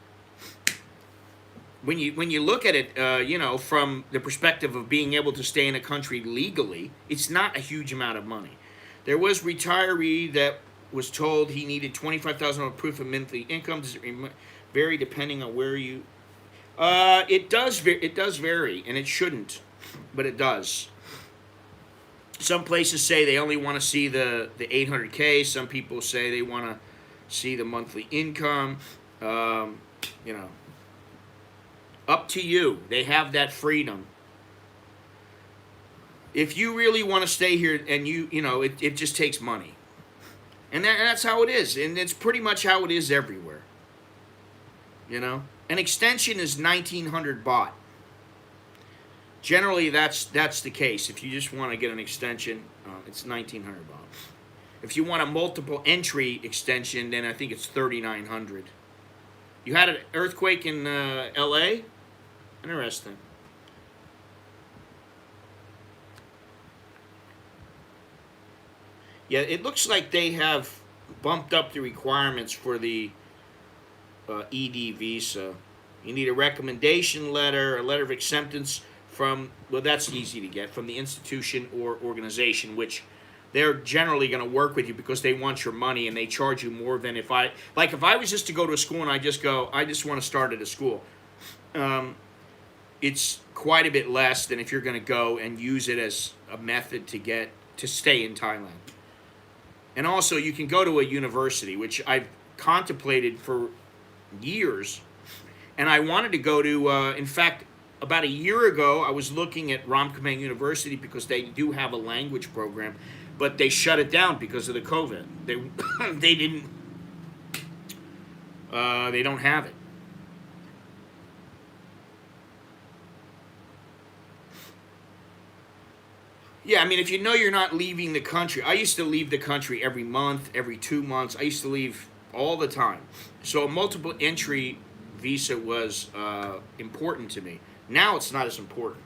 When you look at it, you know, from the perspective of being able to stay in a country legally, it's not a huge amount of money. There was a retiree that was told he needed $25,000 proof of monthly income. Does it vary depending on where you? It does vary, and it shouldn't, but it does. Some places say they only want to see the 800K. Some people say they want to see the monthly income. You know, up to you. They have that freedom. If you really want to stay here, and you know, it just takes money. And that's how it is. And it's pretty much how it is everywhere. You know? An extension is 1,900 baht. Generally, that's the case. If you just want to get an extension, it's 1,900 baht. If you want a multiple entry extension, then I think it's 3,900. You had an earthquake in L.A.? Interesting. Yeah, it looks like they have bumped up the requirements for the ED visa. You need a recommendation letter, a letter of acceptance from, well, that's easy to get, from the institution or organization, which they're generally going to work with you because they want your money and they charge you more than if I was just to go to a school and I just want to start at a school. It's quite a bit less than if you're going to go and use it as a method to stay in Thailand. And also, you can go to a university, which I've contemplated for years, and I wanted to go to. In fact, about a year ago, I was looking at Ramkhamhaeng University because they do have a language program, but they shut it down because of the COVID. They didn't. They don't have it. Yeah, I mean, if you know you're not leaving the country, I used to leave the country every month, every 2 months. I used to leave all the time. So a multiple entry visa was important to me. Now it's not as important,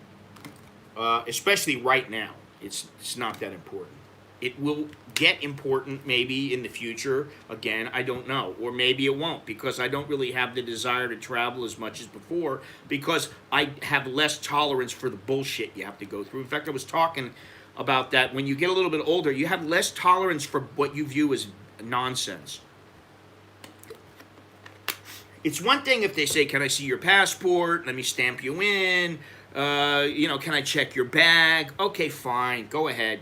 especially right now. It's not that important. It will get important maybe in the future. Again, I don't know. Or maybe it won't because I don't really have the desire to travel as much as before because I have less tolerance for the bullshit you have to go through. In fact, I was talking about that. When you get a little bit older, you have less tolerance for what you view as nonsense. It's one thing if they say, can I see your passport? Let me stamp you in. Can I check your bag? Okay, fine. Go ahead.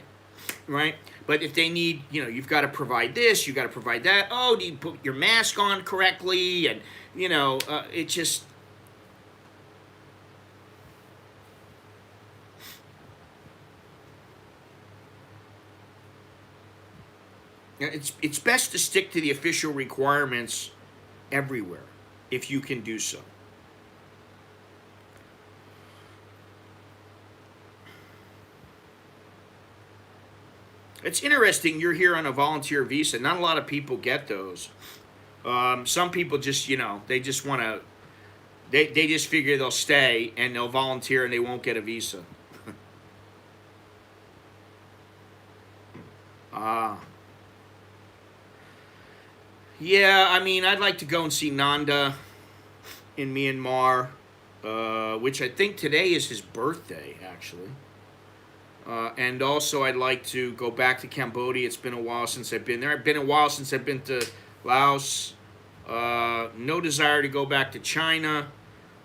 Right? But if they need, you've got to provide this, you've got to provide that. Oh, do you put your mask on correctly? And, it just... It's best to stick to the official requirements everywhere, if you can do so. It's interesting, you're here on a volunteer visa. Not a lot of people get those. Some people just, they just want to, they just figure they'll stay and they'll volunteer and they won't get a visa. Ah. Yeah, I mean, I'd like to go and see Nanda in Myanmar, which I think today is his birthday, actually. And also, I'd like to go back to Cambodia. It's been a while since I've been there. It's been a while since I've been to Laos. No desire to go back to China.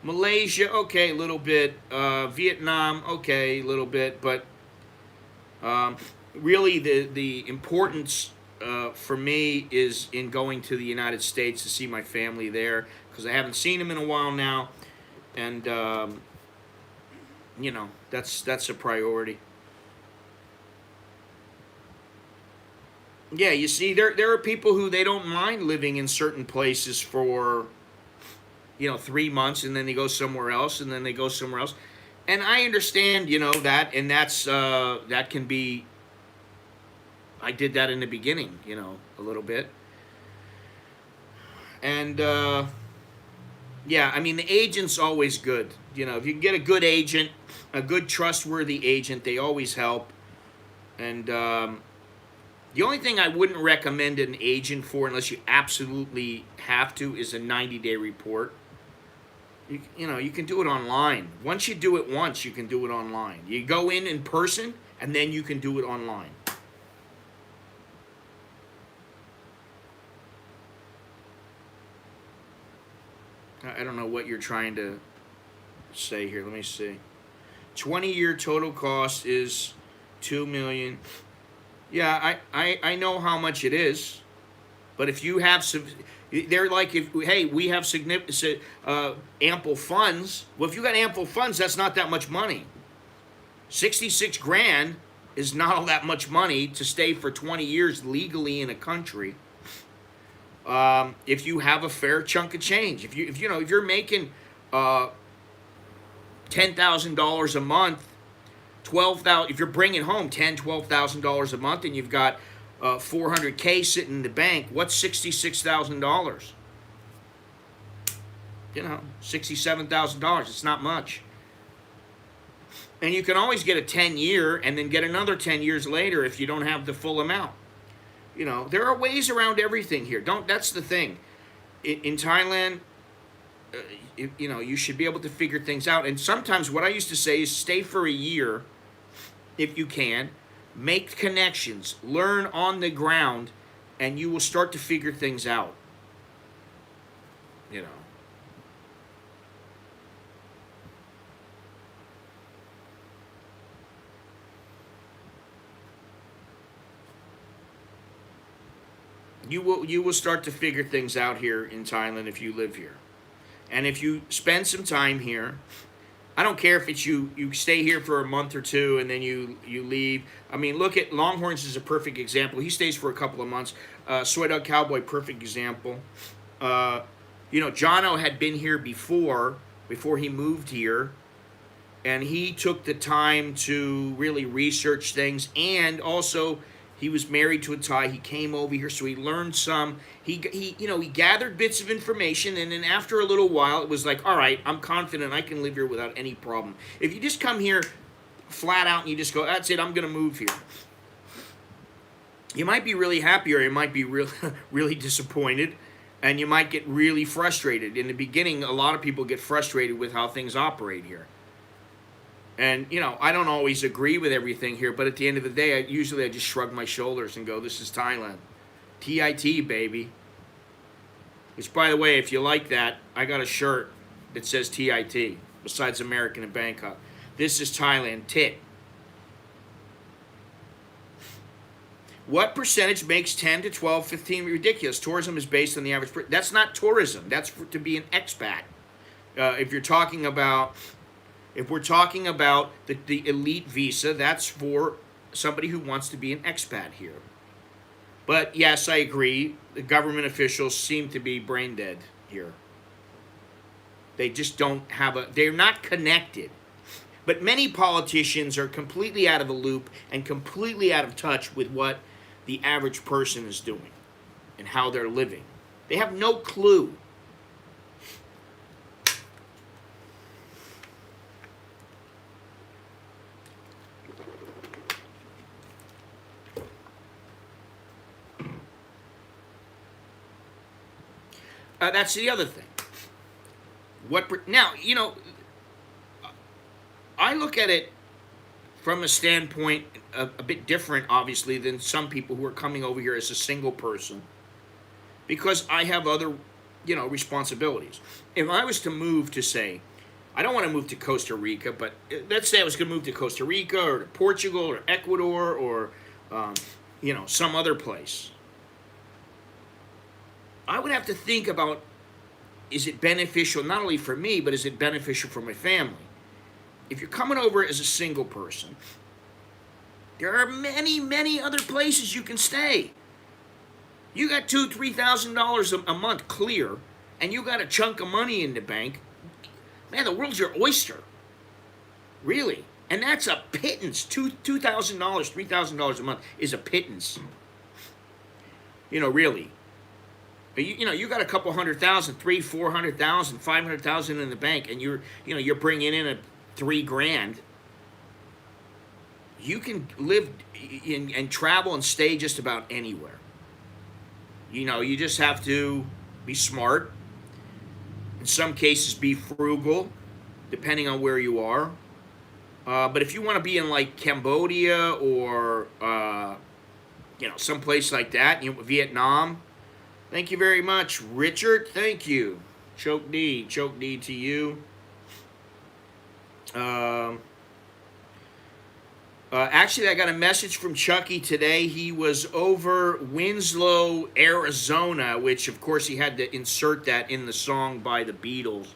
Malaysia, okay, a little bit. Vietnam, okay, a little bit. But really, the importance for me is in going to the United States to see my family there because I haven't seen them in a while now. And, that's a priority. Yeah, you see, there are people who they don't mind living in certain places for, 3 months, and then they go somewhere else, and then they go somewhere else. And I understand, that, and that can be, I did that in the beginning, a little bit. And, yeah, I mean, the agent's always good. If you can get a good agent, a good trustworthy agent, they always help. And, the only thing I wouldn't recommend an agent for, unless you absolutely have to, is a 90-day report. You can do it online. Once you do it once, you can do it online. You go in person, and then you can do it online. I don't know what you're trying to say here. Let me see. 20-year total cost is $2 million. Yeah, I know how much it is, but if you have some, they're like, hey, we have significant ample funds. Well, if you got ample funds, that's not that much money. 66 grand is not all that much money to stay for 20 years legally in a country. If you have a fair chunk of change, if you're making $10,000 a month. 12,000. If you're bringing home $12,000 a month, and you've got $400K sitting in the bank, what's $66,000? $67,000. It's not much. And you can always get a 10-year, and then get another 10 years later if you don't have the full amount. There are ways around everything here. That's the thing. In Thailand, you should be able to figure things out. And sometimes what I used to say is stay for a year if you can. make connections, learn on the ground, and you will start to figure things out. You know. You will start to figure things out here in Thailand if you live here. And if you spend some time here, I don't care if it's you stay here for a month or two and then you leave. I mean, look at Longhorns is a perfect example. He stays for a couple of months. Soy Dog Cowboy, perfect example. Jono had been here before he moved here, and he took the time to really research things, and also he was married to a Thai. He came over here, so he learned some. He gathered bits of information, and then after a little while, it was like, all right, I'm confident I can live here without any problem. If you just come here flat out and you just go, that's it, I'm going to move here, you might be really happy, or you might be really disappointed, and you might get really frustrated. In the beginning, a lot of people get frustrated with how things operate here. And, I don't always agree with everything here, but at the end of the day, I just shrug my shoulders and go, this is Thailand. TIT, baby. Which, by the way, if you like that, I got a shirt that says TIT, besides American in Bangkok. This is Thailand, TIT. What percentage makes 10 to 12, 15 ridiculous? Tourism is based on the average. That's not tourism. That's to be an expat. If we're talking about the elite visa, that's for somebody who wants to be an expat here. But yes, I agree. The government officials seem to be brain dead here. They just don't they're not connected. But many politicians are completely out of the loop and completely out of touch with what the average person is doing and how they're living. They have no clue. That's the other thing. I look at it from a standpoint a bit different, obviously, than some people who are coming over here as a single person, because I have other, responsibilities. If I was to move to, say, I don't want to move to Costa Rica, but let's say I was going to move to Costa Rica or to Portugal or Ecuador or, some other place. I would have to think about, is it beneficial not only for me, but is it beneficial for my family? If you're coming over as a single person, there are many, many other places you can stay. You got $2,000-$3,000 a month clear, and you got a chunk of money in the bank. Man, the world's your oyster. Really. And that's a pittance. $2,000, $3,000 a month is a pittance. Really. You got a couple $100,000, $300,000, $400,000, $500,000 in the bank, and you're bringing in $3,000. You can live and travel and stay just about anywhere. You just have to be smart. In some cases, be frugal, depending on where you are. But if you want to be in like Cambodia or some place like that, Vietnam. Thank you very much, Richard. Thank you. Choke D to you. Actually, I got a message from Chucky today. He was over Winslow, Arizona, which, of course, he had to insert that in the song by the Eagles.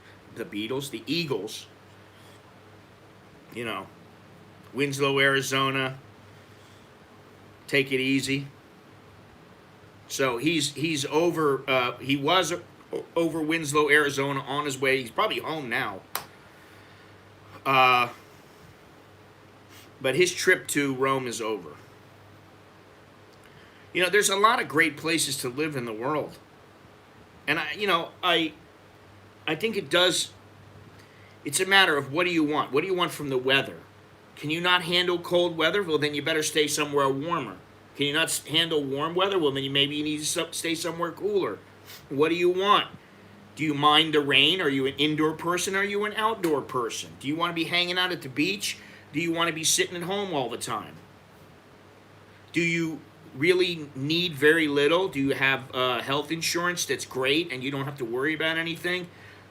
Winslow, Arizona. Take it easy. So he's over. He was over Winslow, Arizona, on his way. He's probably home now. But his trip to Rome is over. There's a lot of great places to live in the world, and I think it does. It's a matter of what do you want? What do you want from the weather? Can you not handle cold weather? Well, then you better stay somewhere warmer. Can you not handle warm weather? Well, then maybe you need to stay somewhere cooler. What do you want? Do you mind the rain? Are you an indoor person? Are you an outdoor person? Do you want to be hanging out at the beach? Do you want to be sitting at home all the time? Do you really need very little? Do you have health insurance that's great and you don't have to worry about anything?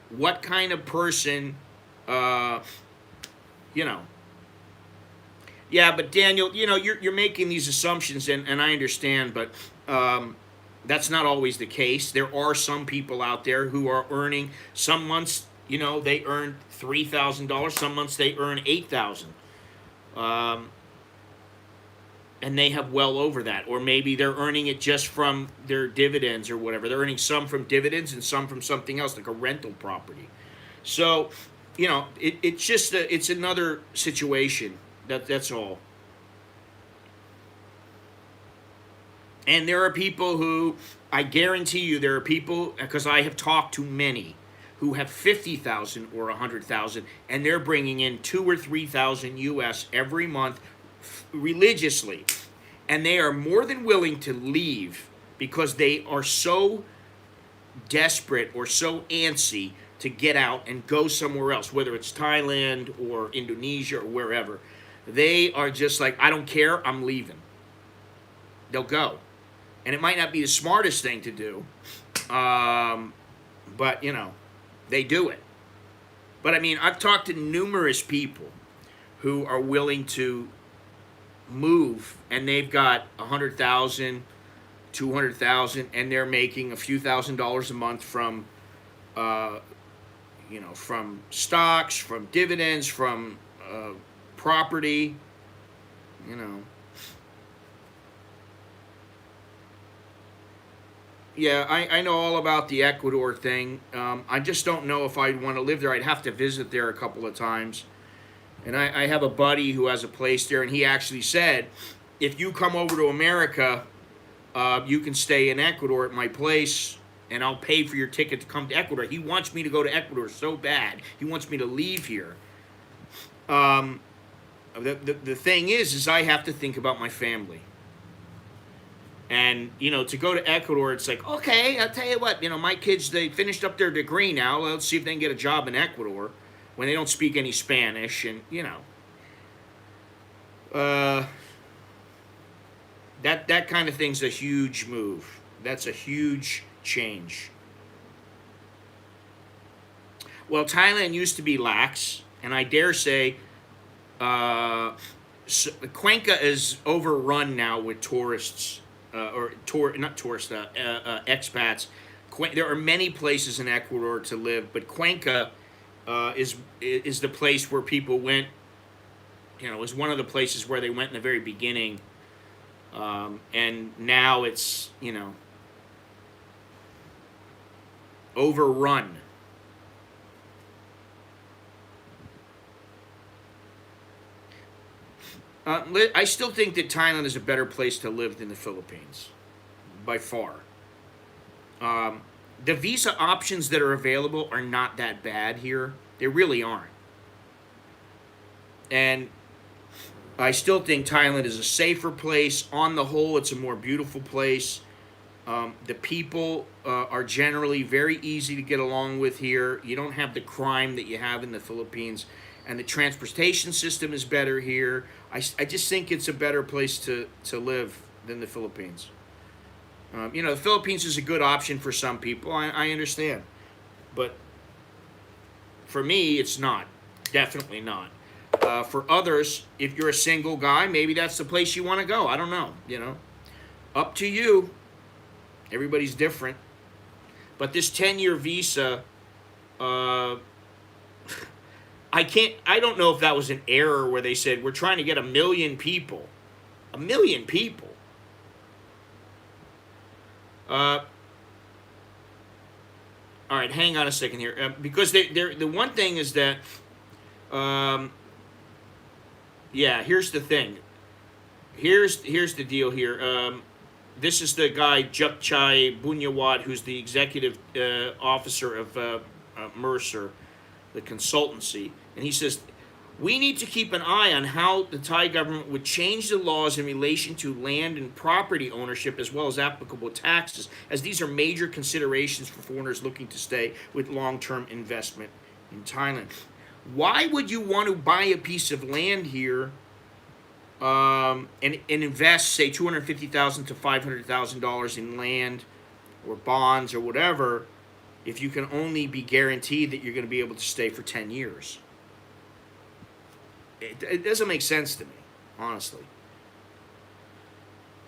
What kind of person, uh, you know? Yeah, but Daniel, you're making these assumptions, and I understand, but that's not always the case. There are some people out there who are earning, some months, they earn $3,000. Some months they earn 8,000. Um, and they have well over that, or maybe they're earning it just from their dividends or whatever. They're earning some from dividends and some from something else, like a rental property. So, it's just it's another situation. That's all. And there are people who, I guarantee you, there are people, because I have talked to many, who have 50,000 or 100,000, and they're bringing in 2 or 3,000 US every month religiously, and they are more than willing to leave because they are so desperate or so antsy to get out and go somewhere else, whether it's Thailand or Indonesia or wherever. They are just like, I don't care, I'm leaving. They'll go. And it might not be the smartest thing to do, but, they do it. But, I mean, I've talked to numerous people who are willing to move, and they've got 100,000, 200,000, and they're making a few $1,000s a month from, from stocks, from dividends, from property, Yeah, I know all about the Ecuador thing. I just don't know if I'd want to live there. I'd have to visit there a couple of times. And I have a buddy who has a place there, and he actually said, if you come over to America, you can stay in Ecuador at my place, and I'll pay for your ticket to come to Ecuador. He wants me to go to Ecuador so bad. He wants me to leave here. The thing is I have to think about my family. And, to go to Ecuador, it's like, okay, I'll tell you what, my kids, they finished up their degree now. Let's see if they can get a job in Ecuador when they don't speak any Spanish. And, that kind of thing's a huge move. That's a huge change. Well, Thailand used to be lax, and I dare say Cuenca is overrun now with tourists. Expats. There are many places in Ecuador to live, but Cuenca is the place where people went. Is one of the places where they went in the very beginning, and now it's overrun. I still think that Thailand is a better place to live than the Philippines, by far. The visa options that are available are not that bad here. They really aren't. And I still think Thailand is a safer place. On the whole, it's a more beautiful place. The people are generally very easy to get along with here. You don't have the crime that you have in the Philippines. And the transportation system is better here. I just think it's a better place to live than the Philippines. The Philippines is a good option for some people. I understand. But for me, it's not. Definitely not. For others, if you're a single guy, maybe that's the place you want to go. I don't know. Up to you. Everybody's different. But this 10-year visa, I don't know if that was an error where they said, we're trying to get 1 million people. 1 million people. All right, hang on a second here. Because the one thing is that, here's the thing. Here's the deal here. This is the guy, Jukchai Bunyawat, who's the executive officer of Mercer, the consultancy, and he says, we need to keep an eye on how the Thai government would change the laws in relation to land and property ownership as well as applicable taxes, as these are major considerations for foreigners looking to stay with long-term investment in Thailand. Why would you want to buy a piece of land here and invest, say, $250,000 to $500,000 in land or bonds or whatever, if you can only be guaranteed that you're going to be able to stay for 10 years. It doesn't make sense to me, honestly.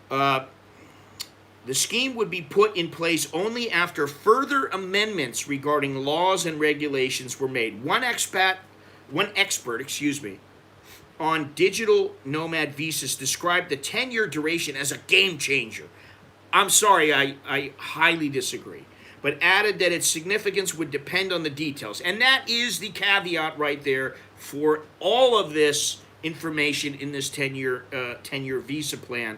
The scheme would be put in place only after further amendments regarding laws and regulations were made. One expert, on digital nomad visas described the 10-year duration as a game changer. I'm sorry, I highly disagree, but added that its significance would depend on the details. And that is the caveat right there for all of this information in this 10-year visa plan.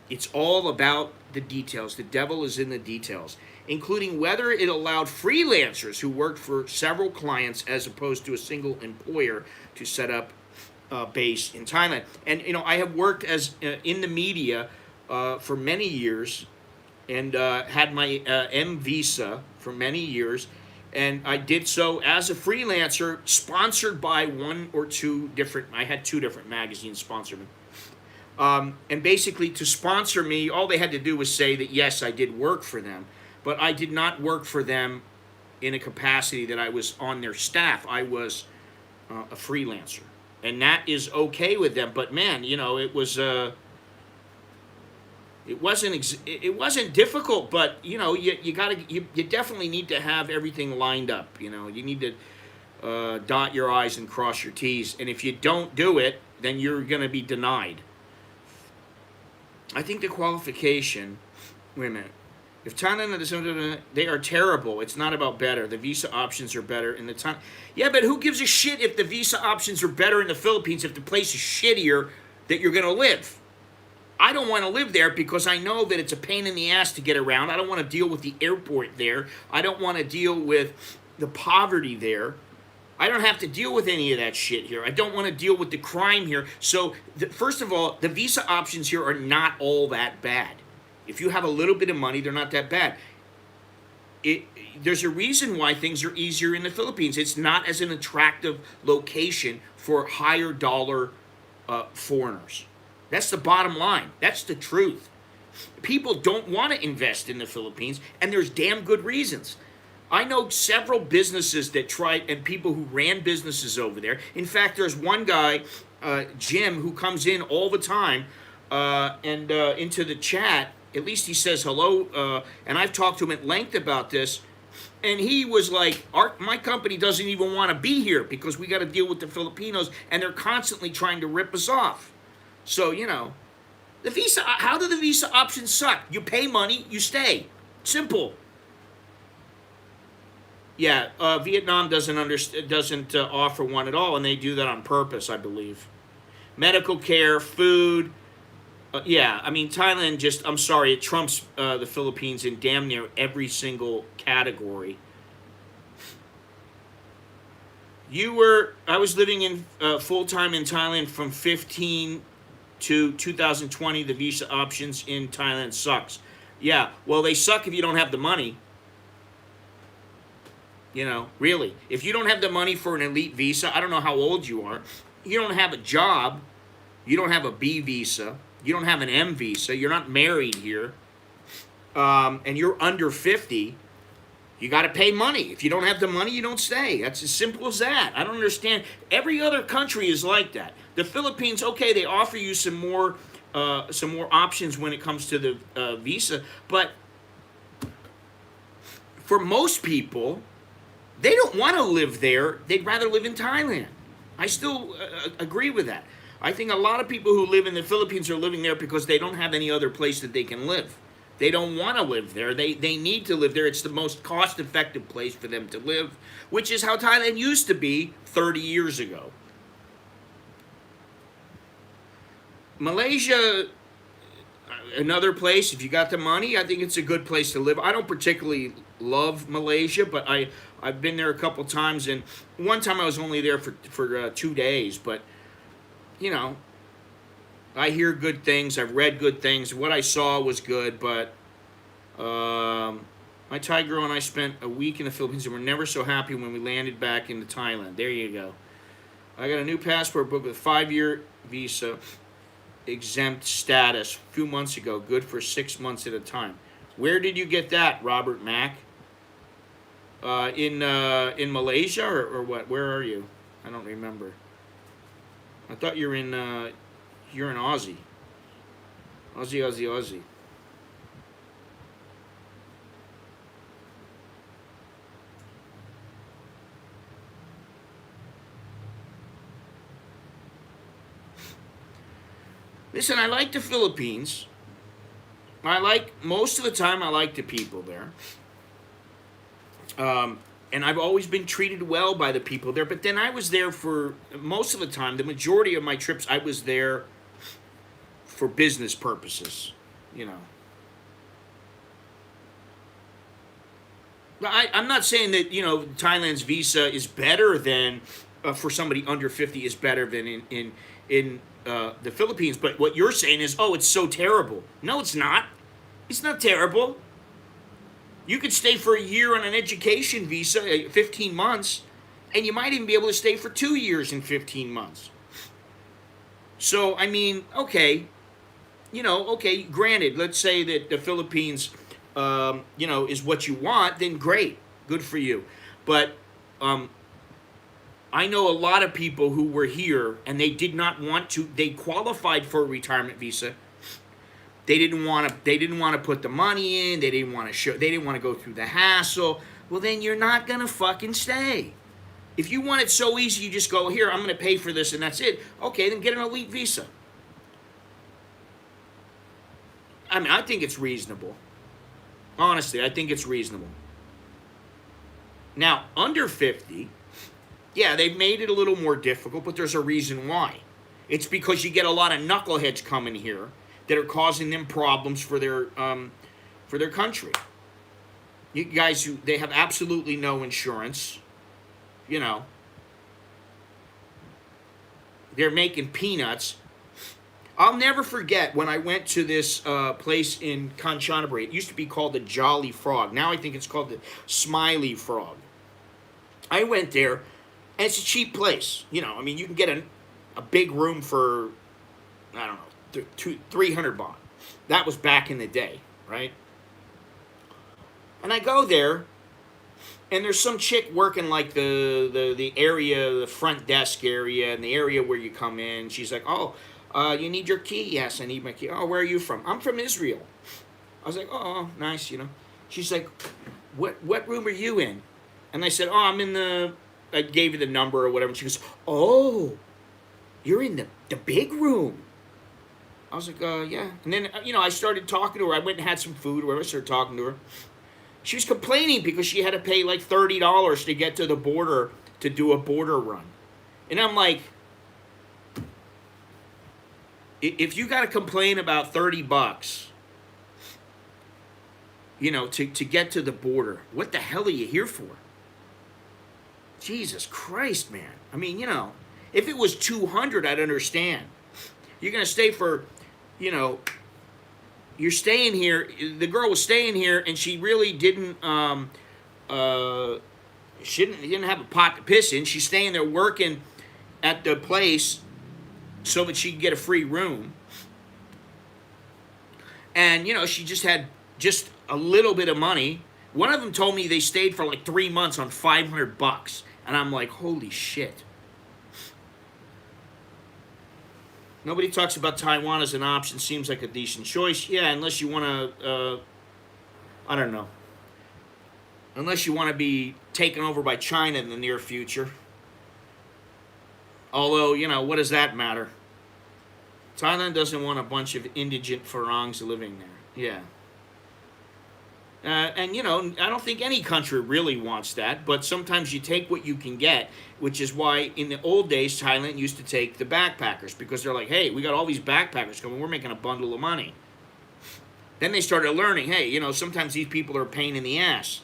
It's all about the details. The devil is in the details, including whether it allowed freelancers who worked for several clients as opposed to a single employer to set up base in Thailand. And I have worked as in the media for many years, and had my M visa for many years, and I did so as a freelancer, sponsored by I had two different magazines sponsor me. And basically, to sponsor me, all they had to do was say that, yes, I did work for them, but I did not work for them in a capacity that I was on their staff. I was a freelancer, and that is okay with them. But man, it was it wasn't difficult, but you definitely need to have everything lined up. You need to dot your I's and cross your T's, and if you don't do it, then you're going to be denied. I think the qualification, wait a minute. If Thailand, they are terrible. It's not about better. The visa options are better in the time. Yeah, but who gives a shit if the visa options are better in the Philippines if the place is shittier that you're going to live? I don't want to live there because I know that it's a pain in the ass to get around. I don't want to deal with the airport there. I don't want to deal with the poverty there. I don't have to deal with any of that shit here. I don't want to deal with the crime here. So, first of all, the visa options here are not all that bad. If you have a little bit of money, they're not that bad. There's a reason why things are easier in the Philippines. It's not as an attractive location for higher dollar foreigners. That's the bottom line. That's the truth. People don't want to invest in the Philippines, and there's damn good reasons. I know several businesses that tried, and people who ran businesses over there. In fact, there's one guy, Jim, who comes in all the time and into the chat. At least he says hello, and I've talked to him at length about this. And he was like, my company doesn't even want to be here because we got to deal with the Filipinos, and they're constantly trying to rip us off. So, the visa, how do the visa options suck? You pay money, you stay. Simple. Yeah, Vietnam doesn't offer one at all, and they do that on purpose, I believe. Medical care, food. Yeah, I mean, Thailand I'm sorry, it trumps the Philippines in damn near every single category. I was living in full-time in Thailand from 15 to 2020. The visa options in Thailand sucks. Yeah, well, they suck if you don't have the money. Really. If you don't have the money for an elite visa, I don't know how old you are, you don't have a job, you don't have a B visa, you don't have an M visa, you're not married here, and you're under 50, you got to pay money. If you don't have the money, you don't stay. That's as simple as that. I don't understand. Every other country is like that. The Philippines, okay, they offer you some more options when it comes to the visa, but for most people, they don't want to live there. They'd rather live in Thailand. I still agree with that. I think a lot of people who live in the Philippines are living there because they don't have any other place that they can live. They don't want to live there. They need to live there. It's the most cost-effective place for them to live, which is how Thailand used to be 30 years ago. Malaysia, another place, if you got the money, I think it's a good place to live. I don't particularly love Malaysia, but I've been there a couple times, and one time I was only there for 2 days, but I hear good things. I've read good things. What I saw was good, but my Thai girl and I spent a week in the Philippines, and we're never so happy when we landed back into Thailand. There you go. I got a new passport book with 5-year visa exempt status a few months ago. Good for 6 months at a time. Where did you get that, Robert Mack? In Malaysia or what? Where are you? I don't remember. I thought you're in Aussie. Aussie. Listen, I like the Philippines. Most of the time, I like the people there. And I've always been treated well by the people there. But then I was there for most of the time. The majority of my trips, I was there for business purposes, you know. I'm not saying that, you know, Thailand's visa is better than, for somebody under 50 is better than in the Philippines. But what you're saying is, oh, it's so terrible. No, it's not. It's not terrible. You could stay for a year on an education visa, 15 months, and you might even be able to stay for 2 years in 15 months. So, I mean, okay, you know, okay, granted, let's say that the Philippines, you know, is what you want, then great, good for you. But I know a lot of people who were here and they did not want to, they qualified for a retirement visa. They didn't want to put the money in. They didn't want to go through the hassle. Well, then you're not going to fucking stay. If you want it so easy, you just go, here, I'm going to pay for this and that's it. Okay, then get an elite visa. I mean, I think it's reasonable. Honestly, I think it's reasonable. Now, under 50, yeah, they've made it a little more difficult, but there's a reason why. It's because you get a lot of knuckleheads coming here that are causing them problems for their country. You guys they have absolutely no insurance, you know. They're making peanuts. I'll never forget when I went to this place in Kanchanaburi. It used to be called the Jolly Frog. Now I think it's called the Smiley Frog. I went there, and it's a cheap place. You know, I mean, you can get a big room for, I don't know, 300 baht. That was back in the day, right? And I go there, and there's some chick working like the area, the front desk area, and the area where you come in. She's like, oh, you need your key? Yes, I need my key. Oh, where are you from? I'm from Israel. I was like, oh, nice, you know. She's like, what room are you in? And I said, oh, I'm in the, I gave her the number or whatever. And she goes, oh, you're in the big room. I was like, yeah. And then, you know, I started talking to her. I went and had some food or whatever. I started talking to her. She was complaining because she had to pay like $30 to get to the border to do a border run. And I'm like, if you got to complain about 30 bucks, you know, to get to the border, what the hell are you here for? Jesus Christ, man. I mean, you know, if it was 200, I'd understand. You're going to stay for, you know, you're staying here. The girl was staying here, and she really didn't, she didn't have a pot to piss in. She's staying there working at the place so that she could get a free room. And, you know, she just had just a little bit of money. One of them told me they stayed for like 3 months on 500 bucks. And I'm like, holy shit. Nobody talks about Taiwan as an option. Seems like a decent choice. Yeah, unless you want to, I don't know. Unless you want to be taken over by China in the near future. Although, you know, what does that matter? Thailand doesn't want a bunch of indigent Farangs living there. Yeah. And, you know, I don't think any country really wants that, but sometimes you take what you can get, which is why in the old days, Thailand used to take the backpackers, because they're like, hey, we got all these backpackers coming, we're making a bundle of money. Then they started learning, hey, you know, sometimes these people are a pain in the ass.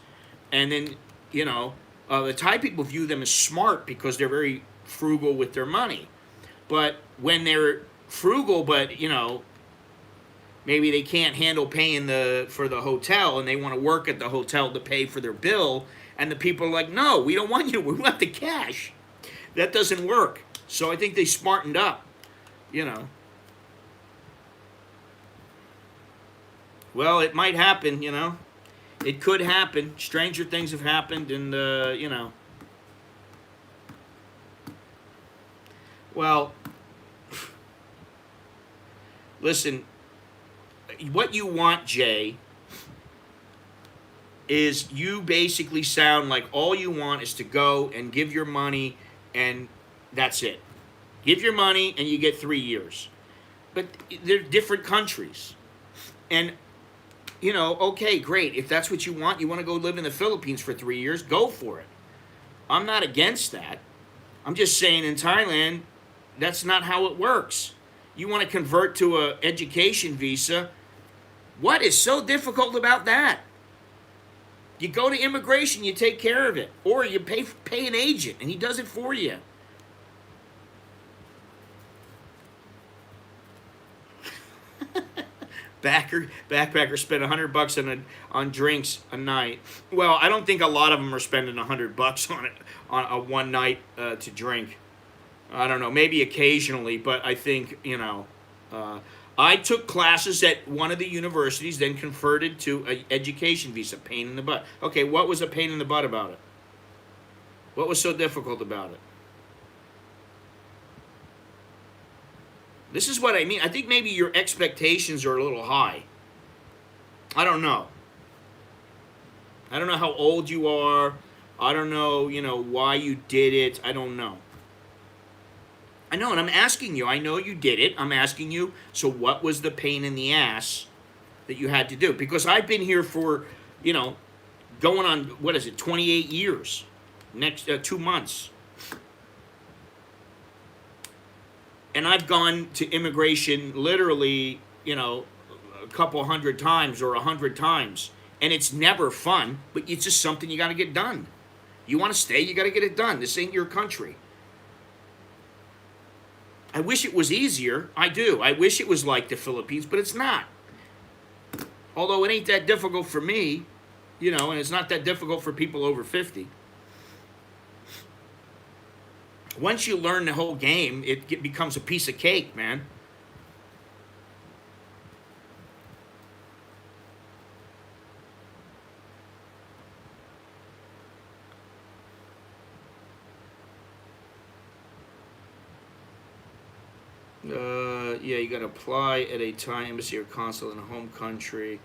And then, you know, the Thai people view them as smart because they're very frugal with their money. But when they're frugal, but, you know, maybe they can't handle paying for the hotel and they want to work at the hotel to pay for their bill, and the people are like, no, we don't want you, we want the cash. That doesn't work. So I think they smartened up, you know. Well, it might happen, you know. It could happen. Stranger things have happened, and, you know. Well, listen, what you want, Jay, is you basically sound like all you want is to go and give your money, and that's it. Give your money, and you get 3 years. But they're different countries. And, you know, okay, great. If that's what you want to go live in the Philippines for 3 years, go for it. I'm not against that. I'm just saying in Thailand, that's not how it works. You want to convert to a education visa. What is so difficult about that? You go to immigration, you take care of it. Or you pay an agent, and he does it for you. Backpacker spent $100 on drinks a night. Well, I don't think a lot of them are spending $100 on it on a one night to drink. I don't know, maybe occasionally, but I think, you know, I took classes at one of the universities, then converted to an education visa. Pain in the butt. Okay, what was a pain in the butt about it? What was so difficult about it? This is what I mean. I think maybe your expectations are a little high. I don't know. I don't know how old you are. I don't know, you know, why you did it. I don't know. I know, and I'm asking you. I know you did it. I'm asking you, so what was the pain in the ass that you had to do? Because I've been here for, you know, going on, what is it, 28 years. Next 2 months. And I've gone to immigration literally, you know, a couple hundred times or 100 times. And it's never fun, but it's just something you got to get done. You want to stay, you got to get it done. This ain't your country. I wish it was easier. I do. I wish it was like the Philippines, but it's not. Although it ain't that difficult for me, you know, and it's not that difficult for people over 50. Once you learn the whole game, it becomes a piece of cake, man. Yeah, you got to apply at a Thai embassy or consulate in a home country.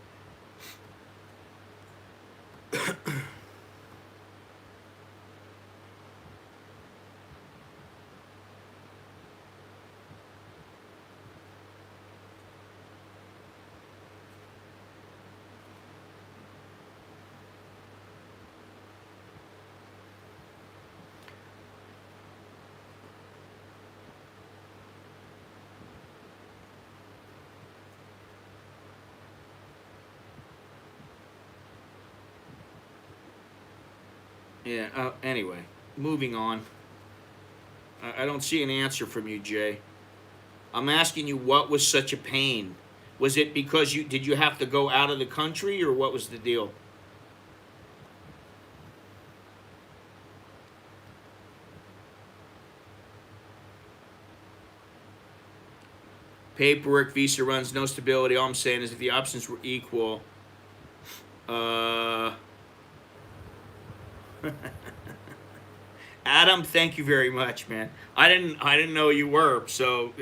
Yeah, anyway, moving on. I don't see an answer from you, Jay. I'm asking you, what was such a pain? Was it because did you have to go out of the country, or what was the deal? Paperwork, visa runs, no stability. All I'm saying is if the options were equal, Adam, thank you very much, man. I didn't know you were, so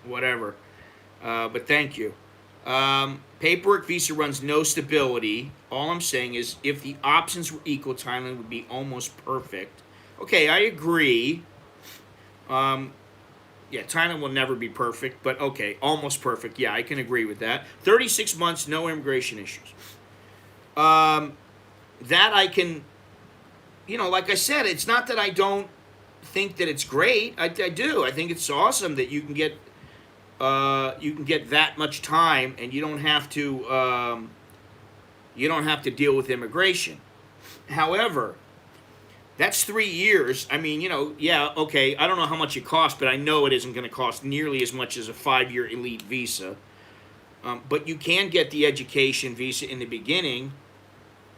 whatever. But thank you. Paperwork, visa runs, no stability. All I'm saying is if the options were equal, Thailand would be almost perfect. Okay, I agree. Yeah, Thailand will never be perfect, but okay, almost perfect. Yeah, I can agree with that. 36 months, no immigration issues. That I can, you know, like I said, it's not that I don't think that it's great. I do. I think it's awesome that you can get that much time, and you don't have to deal with immigration. However, that's 3 years. I mean, you know, yeah, okay. I don't know how much it costs, but I know it isn't going to cost nearly as much as a 5-year elite visa. But you can get the education visa in the beginning.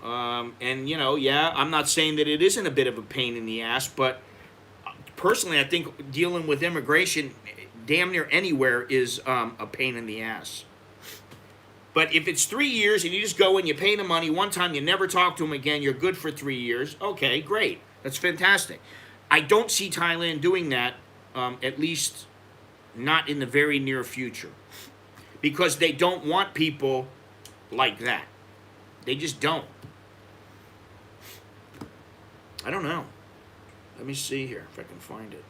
And, you know, yeah, I'm not saying that it isn't a bit of a pain in the ass, but personally, I think dealing with immigration damn near anywhere is a pain in the ass. But if it's 3 years and you just go and you pay the money one time, you never talk to them again, you're good for 3 years, okay, great. That's fantastic. I don't see Thailand doing that, at least not in the very near future, because they don't want people like that. They just don't. I don't know. Let me see here if I can find it.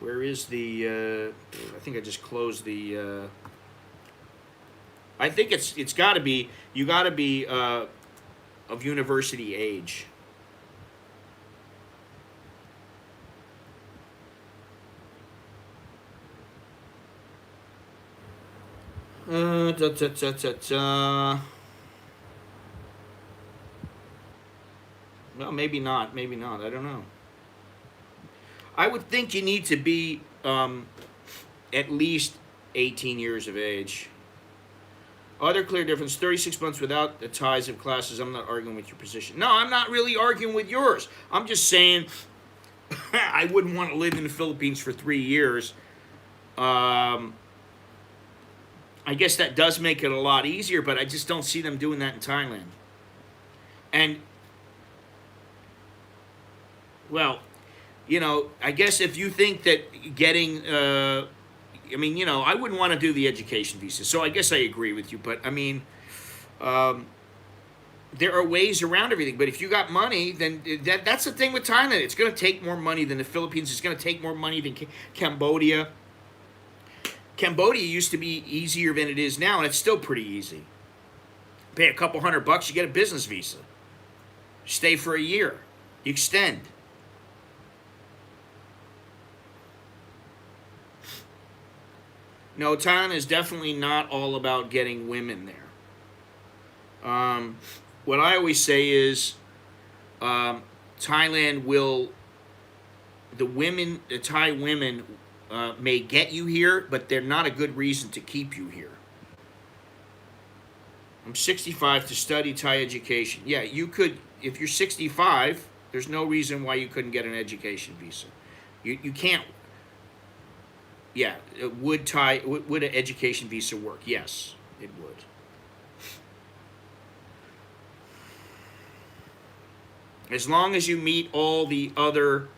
Where is the? I think I just closed the. I think it's got to be, you got to be of university age. Da, da, da, da, da. Well, maybe not. Maybe not. I don't know. I would think you need to be at least 18 years of age. Other clear difference, 36 months without the ties of classes. I'm not arguing with your position. No, I'm not really arguing with yours. I'm just saying I wouldn't want to live in the Philippines for 3 years. I guess that does make it a lot easier, but I just don't see them doing that in Thailand. And, well, you know, I guess if you think that getting, I mean, you know, I wouldn't want to do the education visa, so I guess I agree with you. But, I mean, there are ways around everything. But if you got money, then that's the thing with Thailand. It's going to take more money than the Philippines. It's going to take more money than Cambodia. Cambodia used to be easier than it is now, and it's still pretty easy. Pay a couple $100, you get a business visa. Stay for a year. You extend. No, Thailand is definitely not all about getting women there. What I always say is Thailand will, the Thai women may get you here, but they're not a good reason to keep you here. I'm 65 to study Thai education. Yeah, you could, if you're 65, there's no reason why you couldn't get an education visa. You can't. Yeah, would an education visa work? Yes, it would. As long as you meet all the other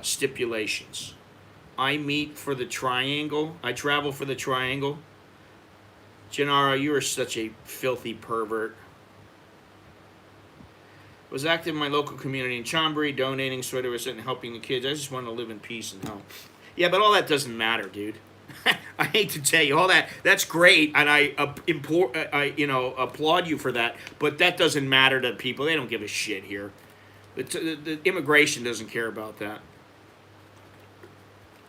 stipulations. I meet for the triangle. I travel for the triangle. Gennaro, you are such a filthy pervert. Was active in my local community in Chonburi, donating, sort of, and helping the kids. I just want to live in peace and health. Yeah, but all that doesn't matter, dude. I hate to tell you, all that's great, and I applaud you for that. But that doesn't matter to people. They don't give a shit here. The immigration doesn't care about that.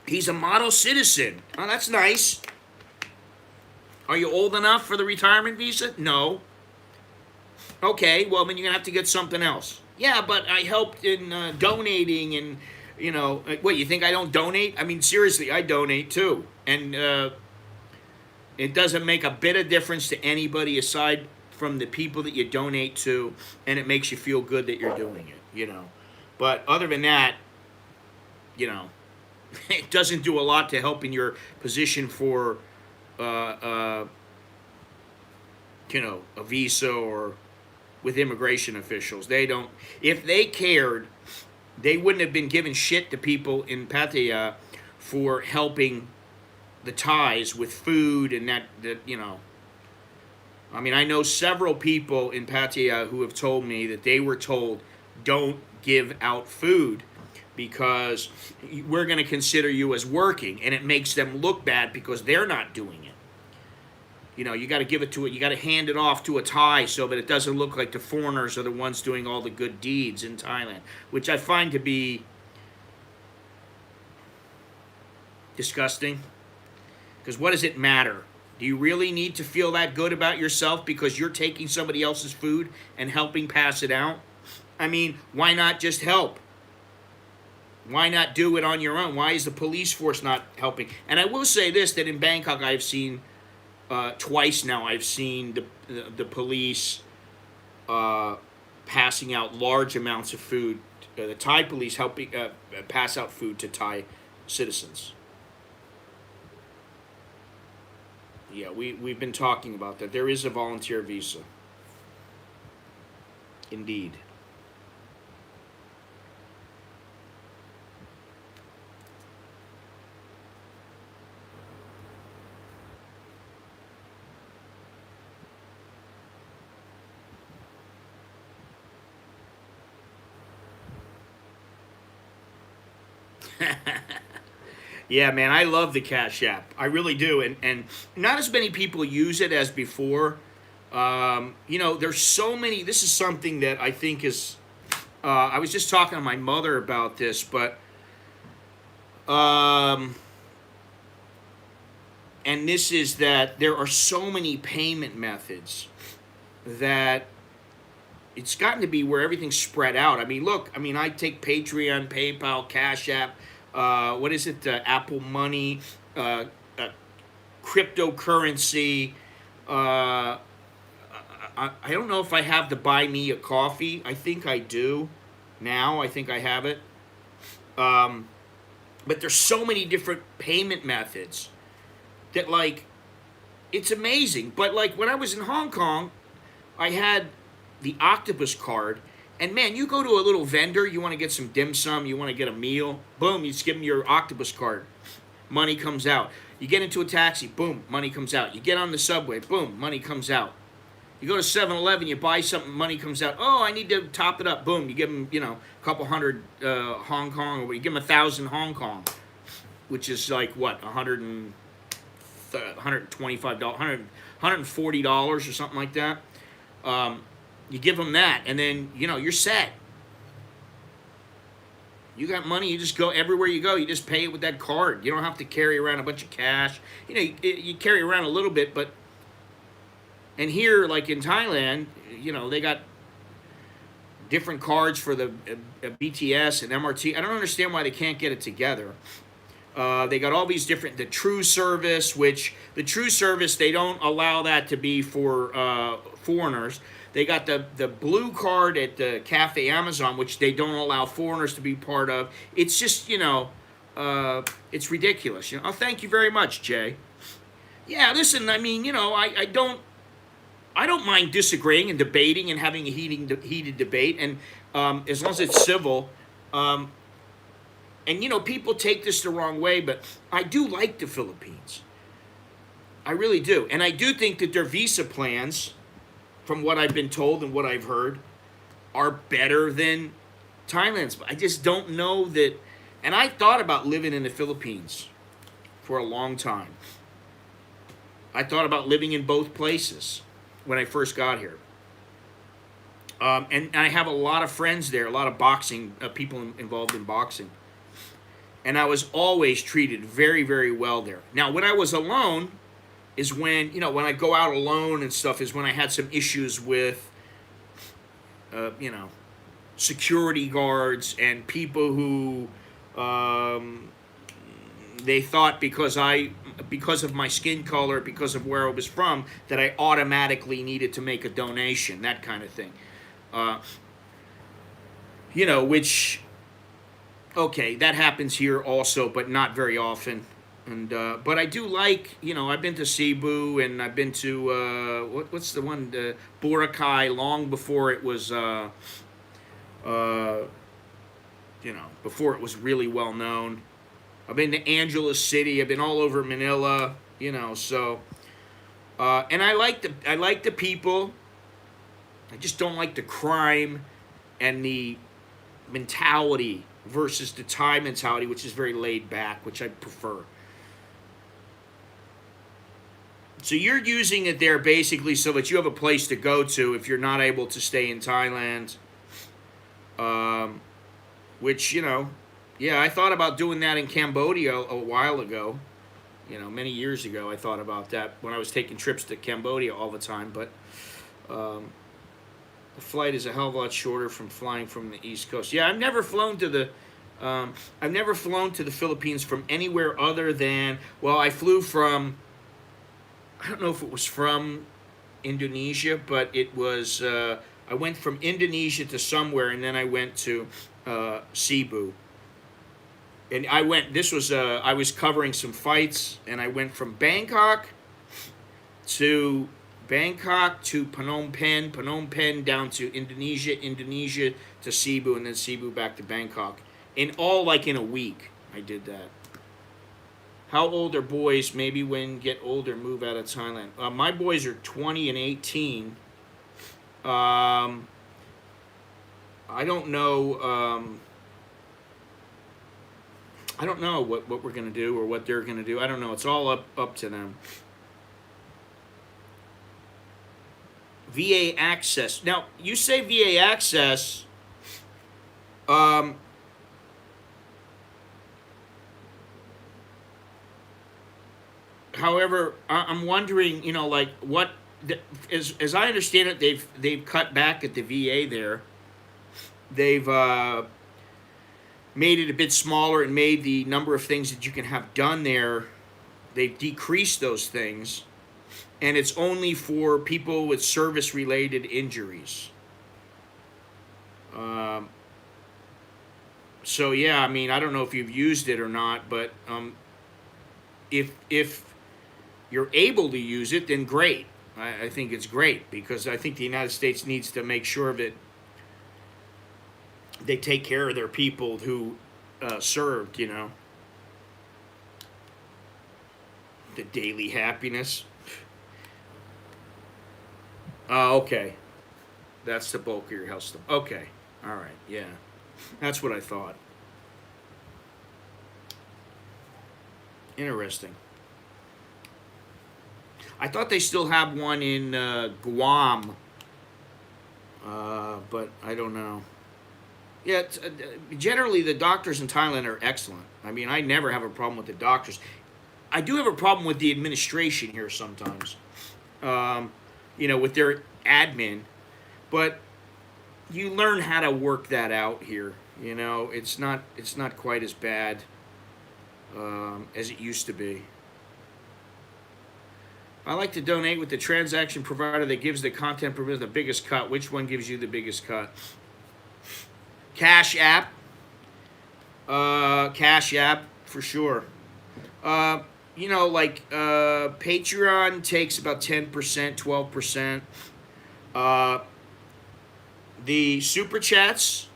He's a model citizen. Oh, that's nice. Are you old enough for the retirement visa? No. Okay, well, then you're going to have to get something else. Yeah, but I helped in donating and, you know, what, you think I don't donate? I mean, seriously, I donate too. And it doesn't make a bit of difference to anybody aside from the people that you donate to, and it makes you feel good that you're doing it, you know. But other than that, you know, it doesn't do a lot to help in your position for, you know, a visa or with immigration officials. They don't, if they cared, they wouldn't have been giving shit to people in Pattaya for helping the Thais with food and that, you know. I mean, I know several people in Pattaya who have told me that they were told, don't give out food because we're going to consider you as working, and it makes them look bad because they're not doing it. You know, you got to give it to it. You got to hand it off to a Thai so that it doesn't look like the foreigners are the ones doing all the good deeds in Thailand, which I find to be disgusting. Because what does it matter? Do you really need to feel that good about yourself because you're taking somebody else's food and helping pass it out? I mean, why not just help? Why not do it on your own? Why is the police force not helping? And I will say this, that in Bangkok I've seen, twice now, I've seen the police passing out large amounts of food the Thai police helping pass out food to Thai citizens. Yeah, we've been talking about that. There is a volunteer visa. Indeed. Yeah, man, I love the Cash App. I really do, and not as many people use it as before. There's so many. This is something that I think is. I was just talking to my mother about this, but and this is that there are so many payment methods that it's gotten to be where everything's spread out. I mean, look, I take Patreon, PayPal, Cash App, what is it, Apple Money, uh, cryptocurrency. I don't know if I have to buy me a coffee. I think I do now. I think I have it. But there's so many different payment methods that, like, it's amazing. But, like, when I was in Hong Kong, I had the octopus card, and man, you go to a little vendor, you want to get some dim sum, you want to get a meal, boom, you just give them your octopus card, money comes out. You get into a taxi, boom, money comes out. You get on the subway, boom, money comes out. You go to 7-Eleven, you buy something, money comes out. Oh, I need to top it up, boom, you give them, a couple hundred Hong Kong, or you give them 1,000 Hong Kong, which is like what, $125, $140 or something like that. You give them that, and then, you're set. You got money, you just go everywhere you go, you just pay it with that card. You don't have to carry around a bunch of cash. You carry around a little bit, but, and here, like in Thailand, they got different cards for the BTS and MRT. I don't understand why they can't get it together. They got all these different, the True Service, which, the True Service, they don't allow that to be for foreigners. They got the blue card at the Cafe Amazon, which they don't allow foreigners to be part of. It's just, it's ridiculous. Oh, thank you very much, Jay. Yeah, listen, I don't mind disagreeing and debating and having a heated debate, and as long as it's civil. And, people take this the wrong way, but I do like the Philippines. I really do. And I do think that their visa plans, from what I've been told and what I've heard, are better than Thailand's. I just don't know that. And I thought about living in the Philippines for a long time. I thought about living in both places when I first got here. And I have a lot of friends there, a lot of boxing, people involved in boxing. And I was always treated very, very well there. Now, when I was alone is when, when I go out alone and stuff, is when I had some issues with, security guards and people who, they thought because of my skin color, because of where I was from, that I automatically needed to make a donation, that kind of thing. Which, okay, that happens here also, but not very often. And but I do like, I've been to Cebu, and I've been to what's the one, Boracay, long before it was before it was really well known. I've been to Angeles City. I've been all over Manila. So and I like the people. I just don't like the crime and the mentality versus the Thai mentality, which is very laid back, which I prefer. So you're using it there basically so that you have a place to go to if you're not able to stay in Thailand. Which, yeah, I thought about doing that in Cambodia a while ago. Many years ago I thought about that when I was taking trips to Cambodia all the time. But the flight is a hell of a lot shorter from flying from the East Coast. Yeah, I've never flown to the Philippines from anywhere other than, well, I flew from, I don't know if it was from Indonesia, but it was, I went from Indonesia to somewhere, and then I went to Cebu. And I went. This was I was covering some fights, and I went from to Bangkok to Phnom Penh down to Indonesia to Cebu, and then Cebu back to Bangkok. In all, like in a week, I did that. How old are boys? Maybe when get older, move out of Thailand. My boys are 20 and 18. I don't know. I don't know what we're gonna do or what they're gonna do. I don't know. It's all up to them. VA access. Now you say VA access. However, I'm wondering. You know, like what. As I understand it, they've cut back at the VA there. They've made it a bit smaller and made the number of things that you can have done there. They've decreased those things, and it's only for people with service-related injuries. So yeah, I mean, I don't know if you've used it or not, but if you're able to use it, then great. I think it's great because I think the United States needs to make sure that they take care of their people who served, you know. The daily happiness. Oh, okay. That's the bulk of your health stuff. Okay. All right. Yeah. That's what I thought. Interesting. I thought they still have one in Guam, but I don't know. Yeah, generally the doctors in Thailand are excellent. I mean, I never have a problem with the doctors. I do have a problem with the administration here sometimes, you know, with their admin. But you learn how to work that out here. You know, it's not quite as bad as it used to be. I like to donate with the transaction provider that gives the content provider the biggest cut. Which one gives you the biggest cut? CASHAPP. CASHAPP for sure. You know, like Patreon takes about 10%, 12%. The super chats,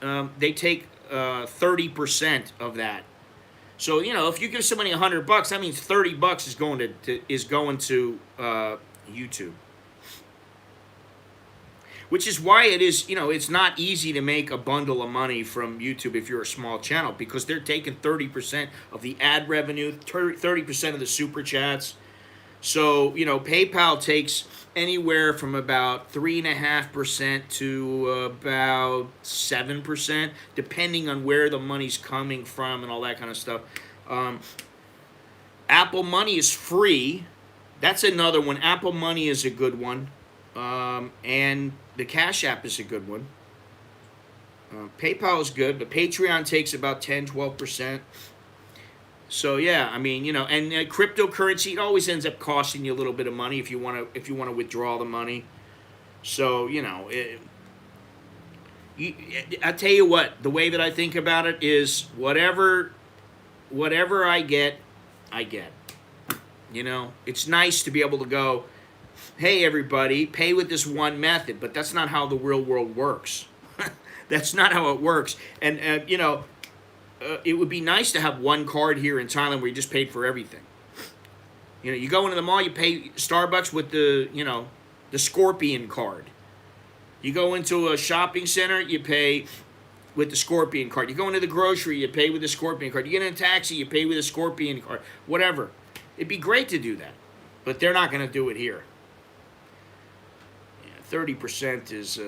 they take 30% of that. So you know, if you give somebody $100, that means $30 is going to YouTube. Which is why it is, you know, it's not easy to make a bundle of money from YouTube if you're a small channel, because they're taking 30% of the ad revenue, 30% of the super chats. So, you know, PayPal takes anywhere from about 3.5% to about 7%, depending on where the money's coming from and all that kind of stuff. Apple Money is free. That's another one. Apple Money is a good one. And the Cash App is a good one. PayPal is good, but Patreon takes about 10, 12%. So yeah, I mean, you know, and cryptocurrency, it always ends up costing you a little bit of money if you want to withdraw the money. So you know, I tell you what, the way that I think about it is whatever I get, I get. You know, it's nice to be able to go, hey everybody, pay with this one method, but that's not how the real world works. That's not how it works. And you know. It would be nice to have one card here in Thailand where you just paid for everything. You know, you go into the mall, you pay Starbucks with the, you know, the Scorpion card. You go into a shopping center, you pay with the Scorpion card. You go into the grocery, you pay with the Scorpion card. You get in a taxi, you pay with a Scorpion card. Whatever. It'd be great to do that. But they're not going to do it here. Yeah, 30% is...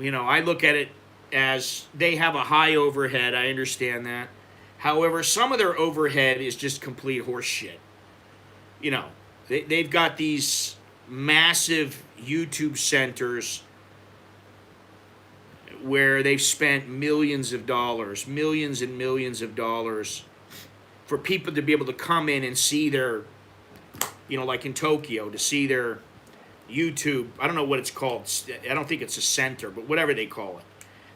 you know, I look at it as they have a high overhead. I understand that. However, some of their overhead is just complete horse shit. You know, they've got these massive YouTube centers where they've spent millions and millions of dollars for people to be able to come in and see their, you know, like in Tokyo, to see their YouTube. I don't know what it's called. I don't think it's a center, but whatever they call it.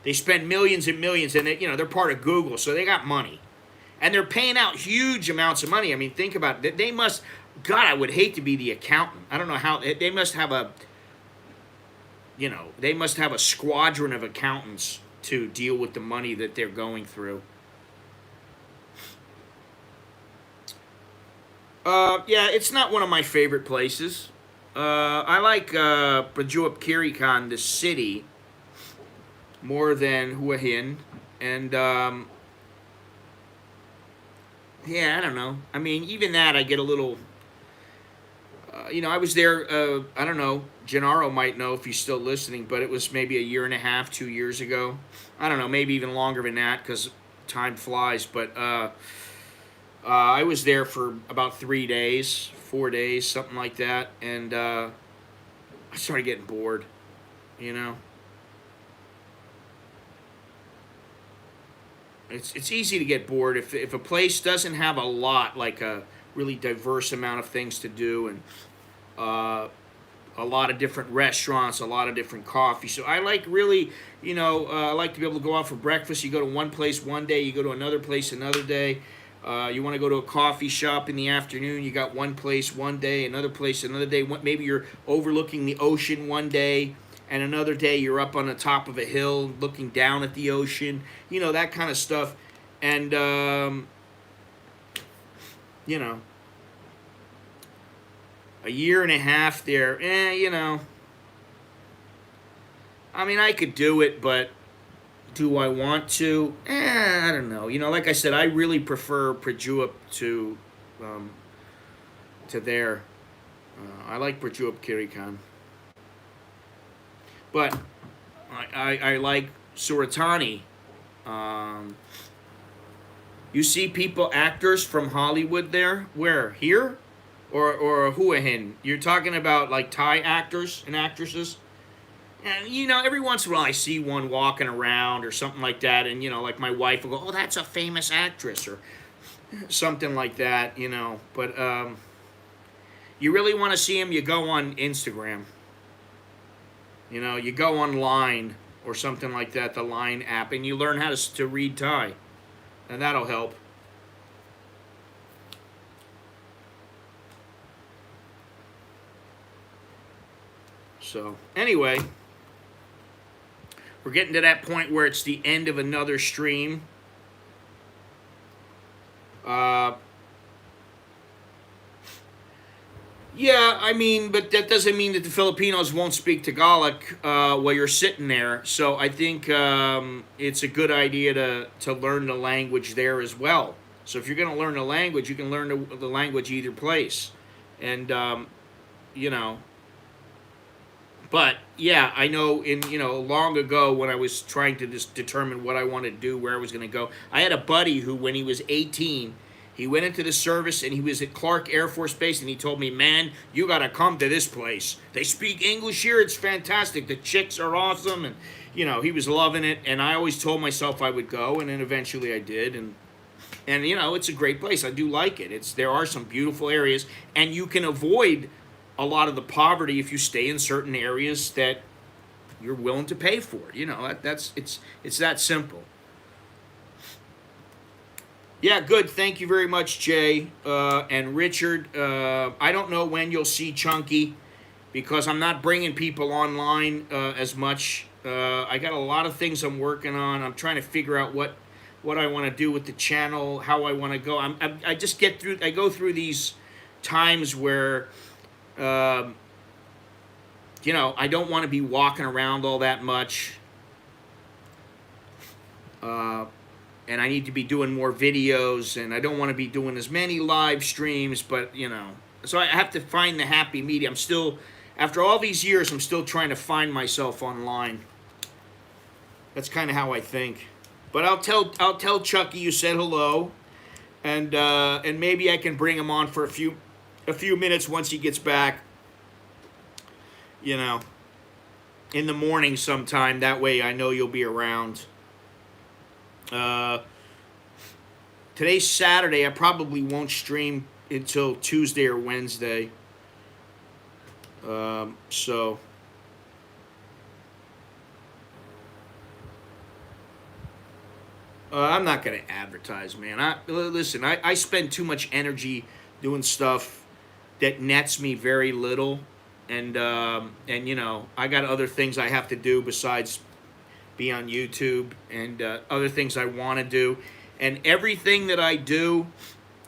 They spend millions and millions, and they're part of Google, so they got money, and they're paying out huge amounts of money. I mean, think about it. They must. God, I would hate to be the accountant. I don't know how they must have a. They must have a squadron of accountants to deal with the money that they're going through. Yeah, it's not one of my favorite places. I like Prachuap Khiri Khan, the city, more than Hua Hin. And, yeah, I don't know. I mean, even that, I get a little. I was there, I don't know, Gennaro might know if he's still listening, but it was maybe a year and a half, 2 years ago. I don't know, maybe even longer than that because time flies. But I was there for about 3 days, 4 days, something like that. And I started getting bored, you know. It's easy to get bored if a place doesn't have a lot, like a really diverse amount of things to do, and a lot of different restaurants, a lot of different coffee. So I like really, I like to be able to go out for breakfast. You go to one place one day, you go to another place another day. You want to go to a coffee shop in the afternoon, you got one place one day, another place another day. Maybe you're overlooking the ocean one day, and another day you're up on the top of a hill looking down at the ocean. That kind of stuff. And, a year and a half there, I mean, I could do it, but do I want to? I don't know. Like I said, I really prefer Prachuap to there. I like Prachuap Khiri Khan. But I like Suratani. Um, you see people, actors from Hollywood there? Where? Here? Or Hua Hin? You're talking about like Thai actors and actresses? And every once in a while I see one walking around or something like that, and like my wife will go, "Oh, that's a famous actress," or something like that, But you really want to see them, you go on Instagram. You go online or something like that, the Line app, and you learn how to read Thai, and that'll help. So anyway, we're getting to that point where it's the end of another stream. Yeah, I mean, but that doesn't mean that the Filipinos won't speak Tagalog while you're sitting there. So I think it's a good idea to learn the language there as well. So if you're going to learn the language, you can learn the language either place. And, you know, but yeah, I know long ago when I was trying to just determine what I wanted to do, where I was going to go, I had a buddy who, when he was 18, he went into the service and he was at Clark Air Force Base, and he told me, "Man, you got to come to this place. They speak English here. It's fantastic. The chicks are awesome." And, he was loving it. And I always told myself I would go, and then eventually I did. And it's a great place. I do like it. There are some beautiful areas, and you can avoid a lot of the poverty if you stay in certain areas that you're willing to pay for. It's that simple. Yeah, good. Thank you very much, Jay and Richard. I don't know when you'll see Chunky because I'm not bringing people online as much. I got a lot of things I'm working on. I'm trying to figure out what I want to do with the channel, how I want to go. I just I go through these times where, I don't want to be walking around all that much. And I need to be doing more videos, and I don't want to be doing as many live streams, but, so I have to find the happy medium. I'm still, after all these years, I'm still trying to find myself online. That's kind of how I think. But I'll tell Chucky you said hello, and maybe I can bring him on for a few minutes once he gets back, in the morning sometime. That way I know you'll be around. Today's Saturday. I probably won't stream until Tuesday or Wednesday. So I'm not gonna advertise, man. Listen. I spend too much energy doing stuff that nets me very little, and I got other things I have to do besides be on YouTube and other things I want to do, and everything that I do,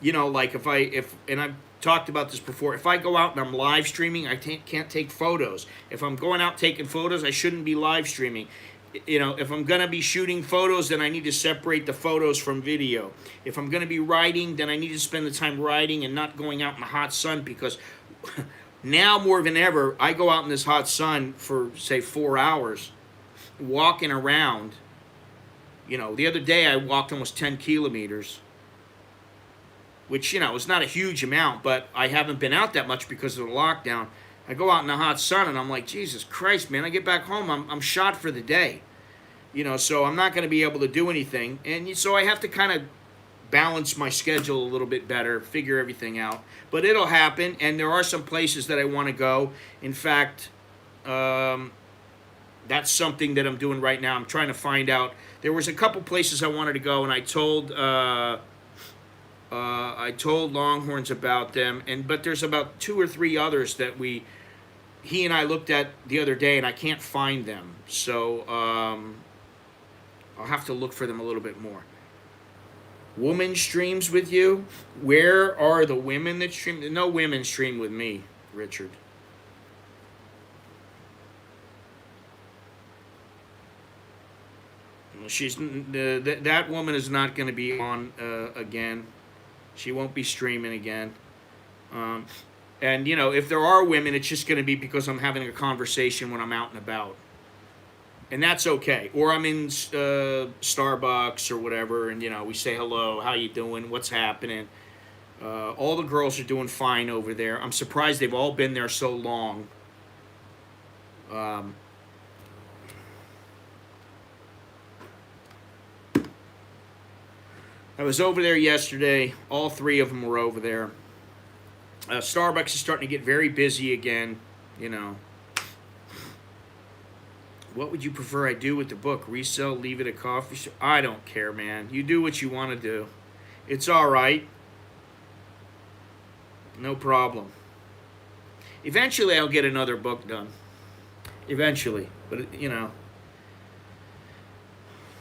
like if and I've talked about this before. If I go out and I'm live streaming, I can't take photos. If I'm going out taking photos, I shouldn't be live streaming. If I'm gonna be shooting photos, then I need to separate the photos from video. If I'm gonna be riding, then I need to spend the time riding and not going out in the hot sun, because now more than ever, I go out in this hot sun for say 4 hours, walking around. The other day I walked almost 10 kilometers, which is not a huge amount, but I haven't been out that much because of the lockdown. I go out in the hot sun and I'm like, Jesus Christ, man! I get back home, I'm shot for the day. So I'm not going to be able to do anything, and so I have to kind of balance my schedule a little bit better, figure everything out. But it'll happen, and there are some places that I want to go. In fact, that's something that I'm doing right now. I'm trying to find out. There was a couple places I wanted to go, and I told Longhorns about them, but there's about 2 or 3 others that he and I looked at the other day, and I can't find them. So I'll have to look for them a little bit more. Woman streams with you? Where are the women that stream? No women stream with me, Richard. That woman is not going to be on again. She won't be streaming again. And if there are women, it's just going to be because I'm having a conversation when I'm out and about, and that's okay. Or I'm in Starbucks or whatever, and we say hello, how you doing, what's happening. All the girls are doing fine over there. I'm surprised they've all been there so long. I was over there yesterday. All 3 of them were over there. Starbucks is starting to get very busy again. What would you prefer I do with the book? Resell, leave it at coffee shop? I don't care, man. You do what you want to do. It's all right. No problem. Eventually, I'll get another book done. Eventually. But,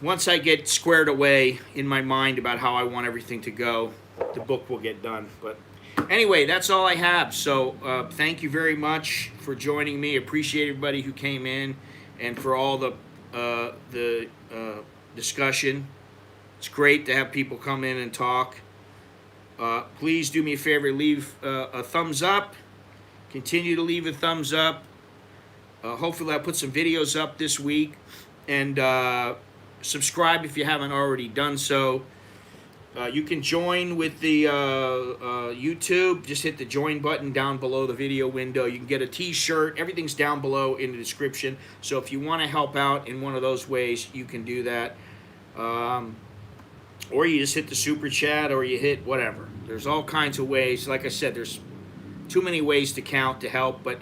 once I get squared away in my mind about how I want everything to go, the book will get done. But anyway, that's all I have. So thank you very much for joining me. Appreciate everybody who came in and for all the discussion. It's great to have people come in and talk. Please do me a favor, leave a thumbs up. Continue to leave a thumbs up. Hopefully I'll put some videos up this week. And subscribe if you haven't already done so. You can join with the YouTube. Just hit the join button down below the video window. You can get a t-shirt. Everything's down below in the description. So if you want to help out in one of those ways, you can do that. Or you just hit the super chat, or you hit whatever. There's all kinds of ways. Like I said, there's too many ways to count to help. But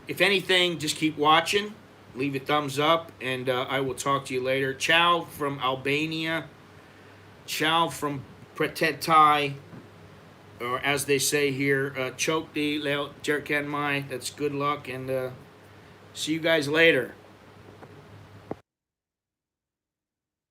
if anything, just keep watching. Leave a thumbs up, and I will talk to you later. Ciao from Albania. Ciao from Pretetai, or as they say here, Chokdi Leo Jerkan Mai. That's good luck, and see you guys later.